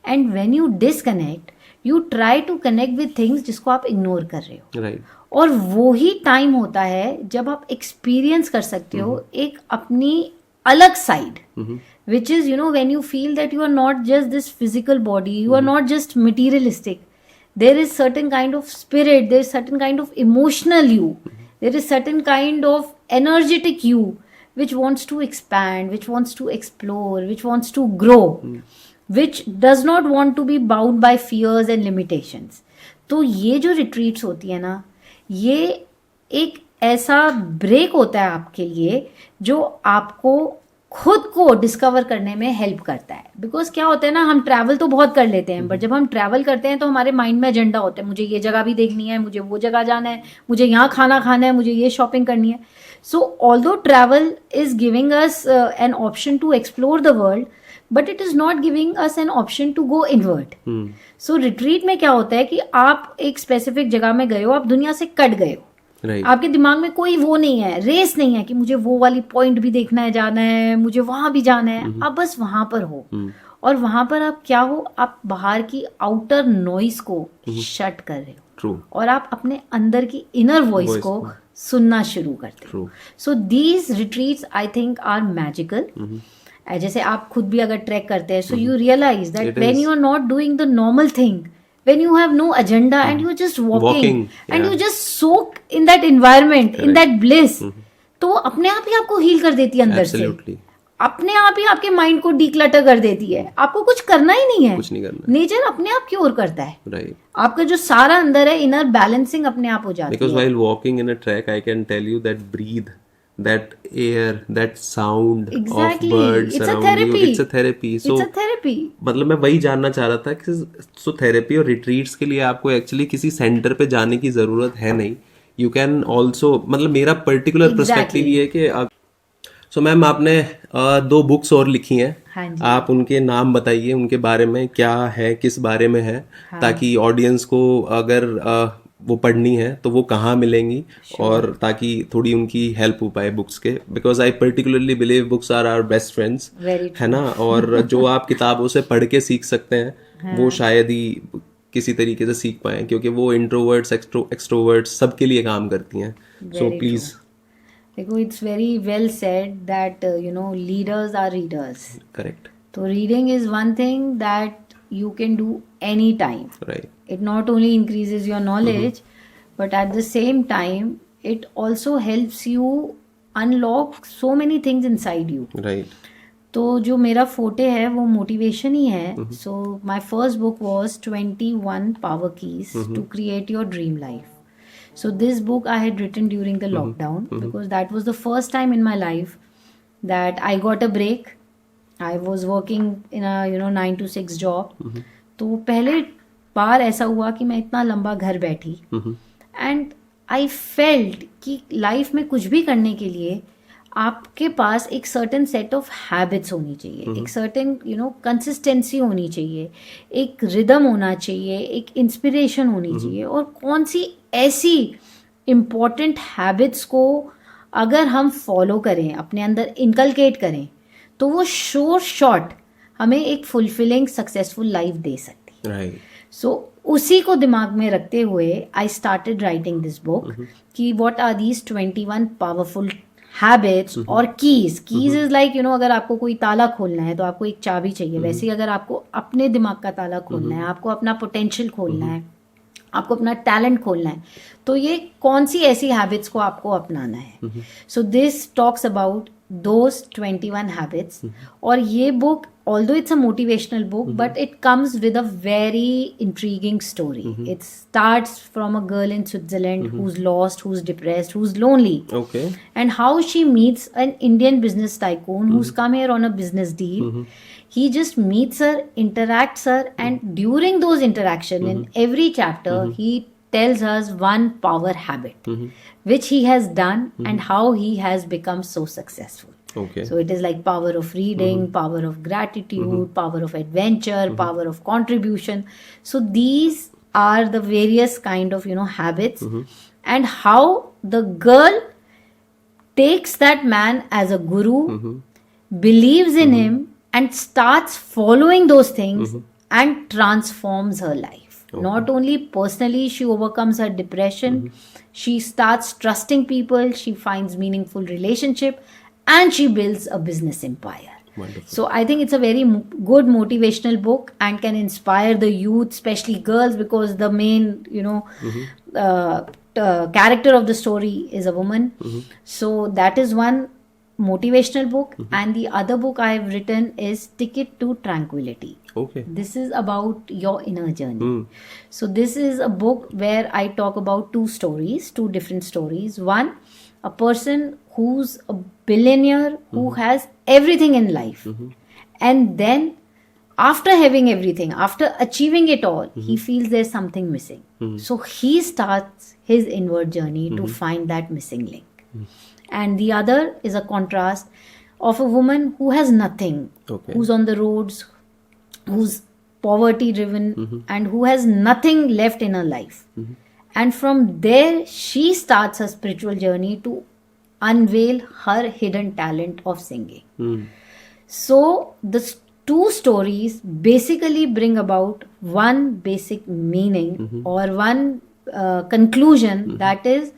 and when you disconnect you try to connect with things जिसको आप इग्नोर कर रहे हो। राइट। और वो ही टाइम होता है जब आप एक्सपीरियंस कर सकते हो एक अपनी अलग side, which is when you feel that you are not just this physical body, you are not just materialistic, there is certain kind of spirit, there is certain kind of emotional you, there is certain kind of energetic you which wants to expand, which wants to explore, which wants to grow, which does not want to be bound by fears and limitations. तो ये जो retreats होती है ना, ये एक ऐसा break होता है आपके लिए जो आपको खुद को डिस्कवर करने में हेल्प करता है। बिकॉज क्या होता है ना, हम ट्रैवल तो बहुत कर लेते हैं, बट जब हम ट्रैवल करते हैं तो हमारे माइंड में एजेंडा होता है, मुझे ये जगह भी देखनी है, मुझे वो जगह जाना है, मुझे यहाँ खाना खाना है, मुझे ये शॉपिंग करनी है। So although travel is giving us an option to explore the world, but it is not giving us an option to go inward. So retreat में क्या होता है कि आप एक स्पेसिफिक जगह में गए हो, आप दुनिया से कट गए हो। Right. आपके दिमाग में कोई वो नहीं है, रेस नहीं है कि मुझे वो वाली पॉइंट भी देखना है, जाना है, मुझे वहां भी जाना है। आप बस वहां पर हो, और वहां पर आप क्या हो, आप बाहर की आउटर नॉइस को शट कर रहे हो। True. और आप अपने अंदर की इनर वॉइस Voice को को सुनना शुरू करते हो. True. So these retreats I think are magical. जैसे आप खुद भी अगर ट्रैक करते हैं, so you realize that It when is. You are not doing the normal thing, when you have no agenda and you're just walking, and you yeah. just soak in that environment, in Correct. that bliss, तो वो अपने आप ही आपको heal कर देती है अंदर से. Absolutely. अपने आप ही आपके माइंड को डिक्लटर कर देती है. आपको कुछ करना ही नहीं है. कुछ नहीं करना. नेचर अपने आप क्योर करता है. Right. आपका जो सारा अंदर है इनर बैलेंसिंग अपने आप हो जाती Because है. while walking in a track, I can tell you that breathe, that air, that sound Exactly. of birds It's a around therapy. you. It's a therapy. So It's a therapy. मतलब मैं वही जानना चाह रहा था कि so therapy और retreats के लिए आपको एक्चुअली किसी सेंटर पे जाने की जरूरत है नहीं. यू कैन ऑल्सो, मतलब मेरा पर्टिकुलर पर्सपेक्टिव ये है कि सो मैम आपने 2 बुक्स और लिखी हैं. हाँ जी. आप उनके नाम बताइए, उनके बारे में क्या है, किस बारे में है, ताकि ऑडियंस को अगर वो पढ़नी है तो वो कहाँ मिलेंगी, और ताकि थोड़ी उनकी हेल्प हो पाए बुक्स के. Because I particularly believe books are our best friends, है ना. और जो आप किताबों से पढ़ के सीख सकते हैं वो शायद ही किसी तरीके से सीख पाए, क्योंकि वो इंट्रोवर्ट्स एक्सट्रोवर्ट्स सबके लिए काम करती हैं. So please. देखो, it's very well said that leaders are readers. Correct. तो reading is one thing that you can do any time. Right. It not only increases your knowledge, but at the same time it also helps you unlock so many things inside you. Right. तो जो मेरा फोटे है वो motivation ही है. So my first book was 21 Power Keys to create your dream life. So this book I had written during the lockdown because that was the first time in my life that I got a break. I was working in a 9 to 6 job. तो पहले बार ऐसा हुआ कि मैं इतना लंबा घर बैठी, एंड आई फेल्ट कि लाइफ में कुछ भी करने के लिए आपके पास एक सर्टेन सेट ऑफ हैबिट्स होनी चाहिए, एक सर्टेन कंसिस्टेंसी होनी चाहिए, एक रिदम होना चाहिए, एक इंस्पिरेशन होनी चाहिए. और कौन सी ऐसी इम्पॉर्टेंट हैबिट्स को अगर हम फॉलो करें, अपने अंदर इनकलकेट करें, तो वो शॉर्ट हमें एक फुलफिलिंग सक्सेसफुल लाइफ दे सकती है. Right. सो उसी को दिमाग में रखते हुए I started writing this book कि what are these 21 powerful habits और कीज. इज लाइक अगर आपको कोई ताला खोलना है तो आपको एक चाबी चाहिए. वैसे ही अगर आपको अपने दिमाग का ताला खोलना है, आपको अपना पोटेंशियल खोलना है, आपको अपना टैलेंट खोलना है, तो ये कौन सी ऐसी हैबिट्स को आपको अपनाना है. So this talks about those 21 habits. और ये book, although it's a motivational book, but it comes with a very intriguing story. It starts from a girl in Switzerland who's lost, who's depressed, who's lonely. Okay. And how she meets an Indian business tycoon who's come here on a business deal. He just meets her, interacts her, and during those interaction, in every chapter, he tells us one power habit which he has done and how he has become so successful. Okay. So it is like power of reading, power of gratitude, power of adventure, power of contribution. So these are the various kind of habits, and how the girl takes that man as a guru, believes in him, and starts following those things and transforms her life. Okay. Not only personally, she overcomes her depression, she starts trusting people, she finds meaningful relationship, and she builds a business empire. Wonderful. So I think it's a very good motivational book and can inspire the youth, especially girls, because the main character of the story is a woman. So that is one motivational book. And the other book I have written is Ticket to Tranquility. Okay. This is about your inner journey. So this is a book where I talk about two different stories. One, a person who's a billionaire who has everything in life, and then after having everything, after achieving it all, he feels there's something missing. So he starts his inward journey to find that missing link. And the other is a contrast of a woman who has nothing, who's on the roads, who's poverty driven, and who has nothing left in her life. And from there she starts her spiritual journey to unveil her hidden talent of singing. So the two stories basically bring about one basic meaning or one conclusion, that is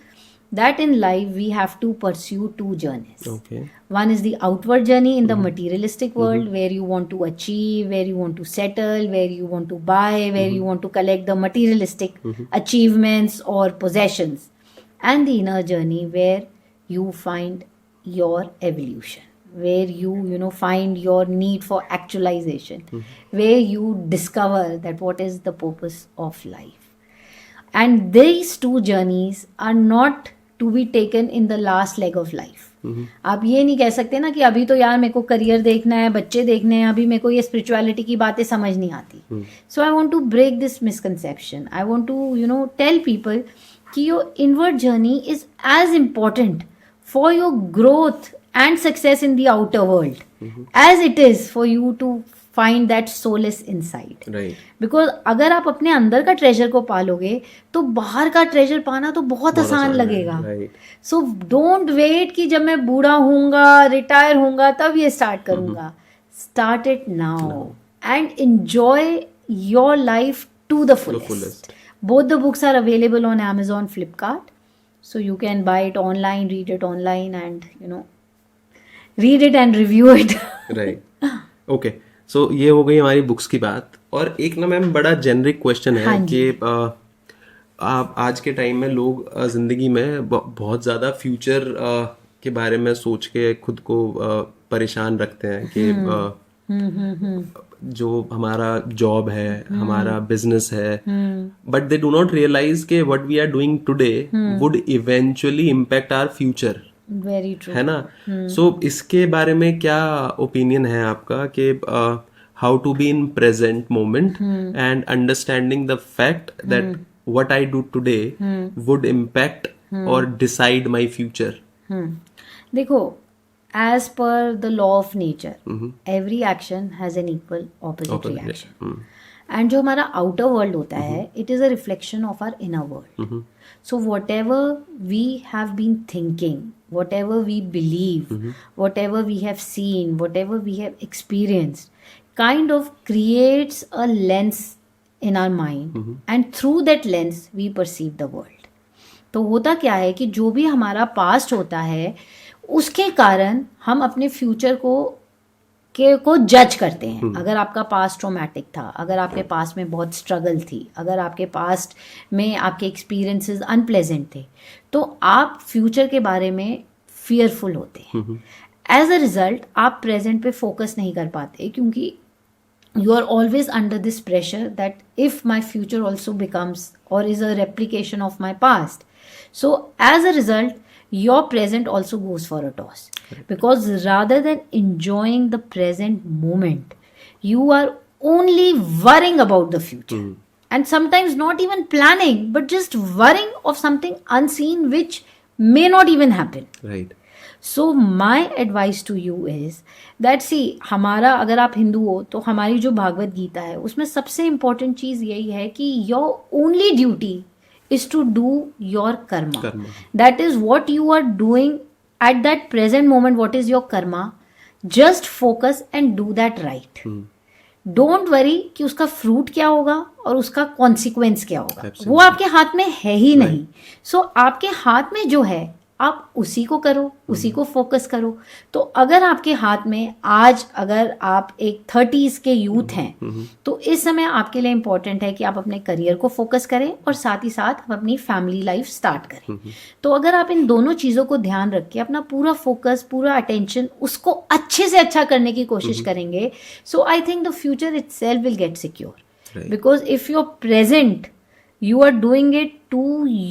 that in life we have to pursue two journeys. Okay. One is the outward journey in the materialistic world, where you want to achieve, where you want to settle, where you want to buy, where you want to collect the materialistic achievements or possessions. And the inner journey, where you find your evolution, where you find your need for actualization, where you discover that what is the purpose of life. And these two journeys are not to be taken in the last leg of life. आप ये नहीं कह सकते ना कि अभी तो यार मेरे को करियर देखना है, बच्चे देखने हैं, अभी मेरे को ये स्पिरिचुअलिटी की बातें समझ नहीं आती. So I want to break this misconception. I want to tell people कि your inward journey is as important for your growth and success in the outer world as it is for you to find that solace inside. Right. Because अगर आप अपने अंदर का treasure को पालोगे तो बाहर का ट्रेजर पाना तो बहुत आसान लगेगा. सो डोंट वेट कि जब मैं बूढ़ा होऊंगा, रिटायर होऊंगा तब ये स्टार्ट करूंगा. Start it now and enjoy your life to the fullest. Both the books are available on Amazon, Flipkart, so you can buy it online, read it online, and read it and review it. Right. Okay, so ये हो गई हमारी books की बात. और एक ना ma'am बड़ा जेनरिक क्वेश्चन है कि आप आज के टाइम में लोग जिंदगी में बहुत ज़्यादा फ्यूचर के बारे में सोच के खुद को परेशान रखते हैं कि जो हमारा जॉब है, हमारा बिजनेस है, but they do not realise के what we are doing today would eventually impact our future. Very true. है ना. सो इसके बारे में क्या ओपिनियन है आपका कि how to be in present moment and understanding the fact that what I do today would impact और डिसाइड माय फ्यूचर. देखो, as per the law of nature, every action has an equal opposite reaction. And जो हमारा outer world होता है, it is a reflection of our inner world. So whatever we have been thinking, whatever we believe, whatever we have seen, whatever we have experienced, kind of creates a lens in our mind, and through that lens we perceive the world. तो होता क्या है कि जो भी हमारा past होता है उसके कारण हम अपने फ्यूचर को जज करते हैं. अगर आपका पास्ट ट्रॉमेटिक था, अगर आपके पास्ट में बहुत स्ट्रगल थी, अगर आपके पास्ट में आपके एक्सपीरियंसेस अनप्लेजेंट थे, तो आप फ्यूचर के बारे में फियरफुल होते हैं. एज अ रिजल्ट आप प्रेजेंट पे फोकस नहीं कर पाते, क्योंकि you are always under this pressure that if my future also becomes or is a replication of my past, so as a result your present also goes for a toss. Because rather than enjoying the present moment, you are only worrying about the future, and sometimes not even planning, but just worrying of something unseen which may not even happen. Right. So my advice to you is that see, हमारा, अगर आप हिंदू हो तो हमारी जो भागवत गीता है उसमें सबसे इम्पोर्टेंट चीज़ यही है कि your only duty is to do your karma. That is what you are doing at that present moment. What is your karma? Just focus and do that right. Don't worry कि उसका fruit क्या होगा और उसका consequence क्या होगा. Absolutely. वो आपके हाथ में है ही नहीं. So आपके हाथ में जो है आप उसी को करो, उसी को फोकस करो. तो अगर आपके हाथ में आज, अगर आप एक 30s के यूथ हैं, तो इस समय आपके लिए इम्पोर्टेंट है कि आप अपने करियर को फोकस करें और साथ ही साथ आप अपनी फैमिली लाइफ स्टार्ट करें. तो अगर आप इन दोनों चीज़ों को ध्यान रख के अपना पूरा फोकस, पूरा अटेंशन उसको अच्छे से अच्छा करने की कोशिश करेंगे, so I think the future itself will get secure. Because if your present you are doing it to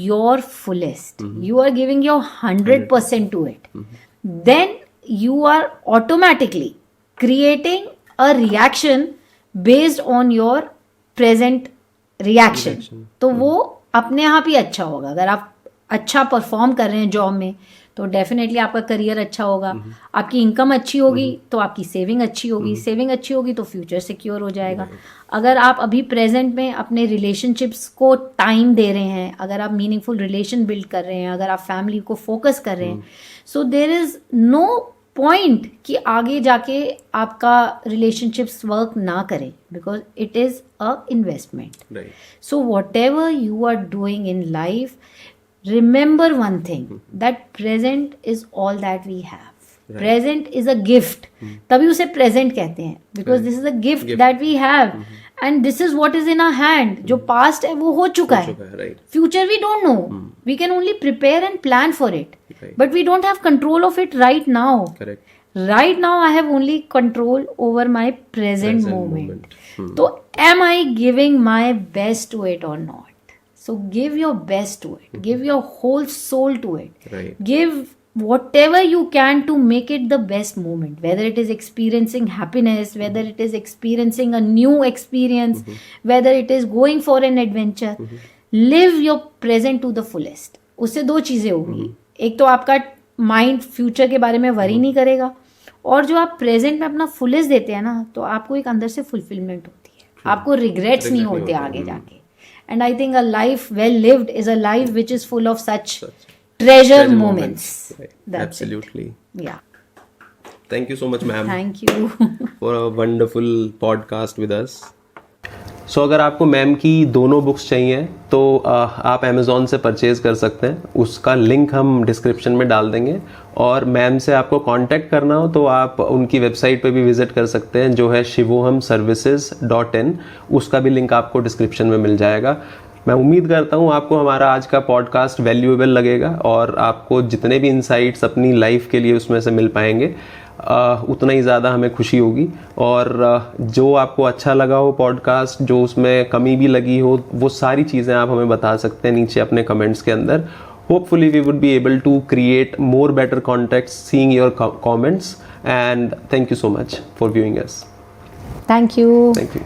your fullest, you are giving your 100% to it, then you are automatically creating a reaction based on your present reaction. तो वो अपने आप ही अच्छा होगा. अगर आप अच्छा perform कर रहे हैं जॉब में तो डेफिनेटली आपका करियर अच्छा होगा. आपकी इनकम अच्छी होगी तो आपकी सेविंग अच्छी होगी. सेविंग अच्छी होगी तो फ्यूचर सिक्योर हो जाएगा. अगर आप अभी प्रेजेंट में अपने रिलेशनशिप्स को टाइम दे रहे हैं, अगर आप मीनिंगफुल रिलेशन बिल्ड कर रहे हैं, अगर आप फैमिली को फोकस कर रहे हैं, so there is no point कि आगे जाके आपका रिलेशनशिप्स वर्क ना करें, because it is a investment. Right. So whatever you are doing in life, remember one thing, that present is all that we have. Right. Present is a gift. तभी उसे present कहते हैं, because this is a gift that we have, and this is what is in our hand. जो past है वो हो चुका है. Right. Future we don't know. We can only prepare and plan for it, Right. but we don't have control of it right now. Correct. Right now I have only control over my present moment. So am I giving my best to it or not? So give your best to it. Give your whole soul to it. Right. Give whatever you can to make it the best moment, whether it is experiencing happiness, whether it is experiencing a new experience, whether it is going for an adventure. Live your present to the fullest. उससे दो चीजें होगी. एक तो आपका mind future के बारे में वरी नहीं करेगा, और जो आप प्रेजेंट में अपना फुलेस्ट देते हैं ना, तो आपको एक अंदर से फुलफिलमेंट होती है, आपको रिग्रेट्स नहीं होते आगे जाके. And I think a life well lived is a life which is full of such treasure moments. Right. That's Absolutely. it. Yeah. Thank you so much, ma'am. Thank you. for a wonderful podcast with us. सो अगर आपको ma'am की दोनों books चाहिए तो आप Amazon से purchase कर सकते हैं. उसका लिंक हम डिस्क्रिप्शन में डाल देंगे. और मैम से आपको कांटेक्ट करना हो तो आप उनकी वेबसाइट पे भी विजिट कर सकते हैं, जो है shivohamservices.in. उसका भी लिंक आपको डिस्क्रिप्शन में मिल जाएगा. मैं उम्मीद करता हूँ आपको हमारा आज का पॉडकास्ट वैल्यूएबल लगेगा और आपको जितने भी इंसाइट्स अपनी लाइफ के लिए उसमें से मिल पाएंगे उतना ही ज़्यादा हमें खुशी होगी. और जो आपको अच्छा लगा हो पॉडकास्ट, जो उसमें कमी भी लगी हो, वो सारी चीज़ें आप हमें बता सकते हैं नीचे अपने कमेंट्स के अंदर. Hopefully we would be able to create more better contacts seeing your comments. And thank you so much for viewing us. Thank you. Thank you.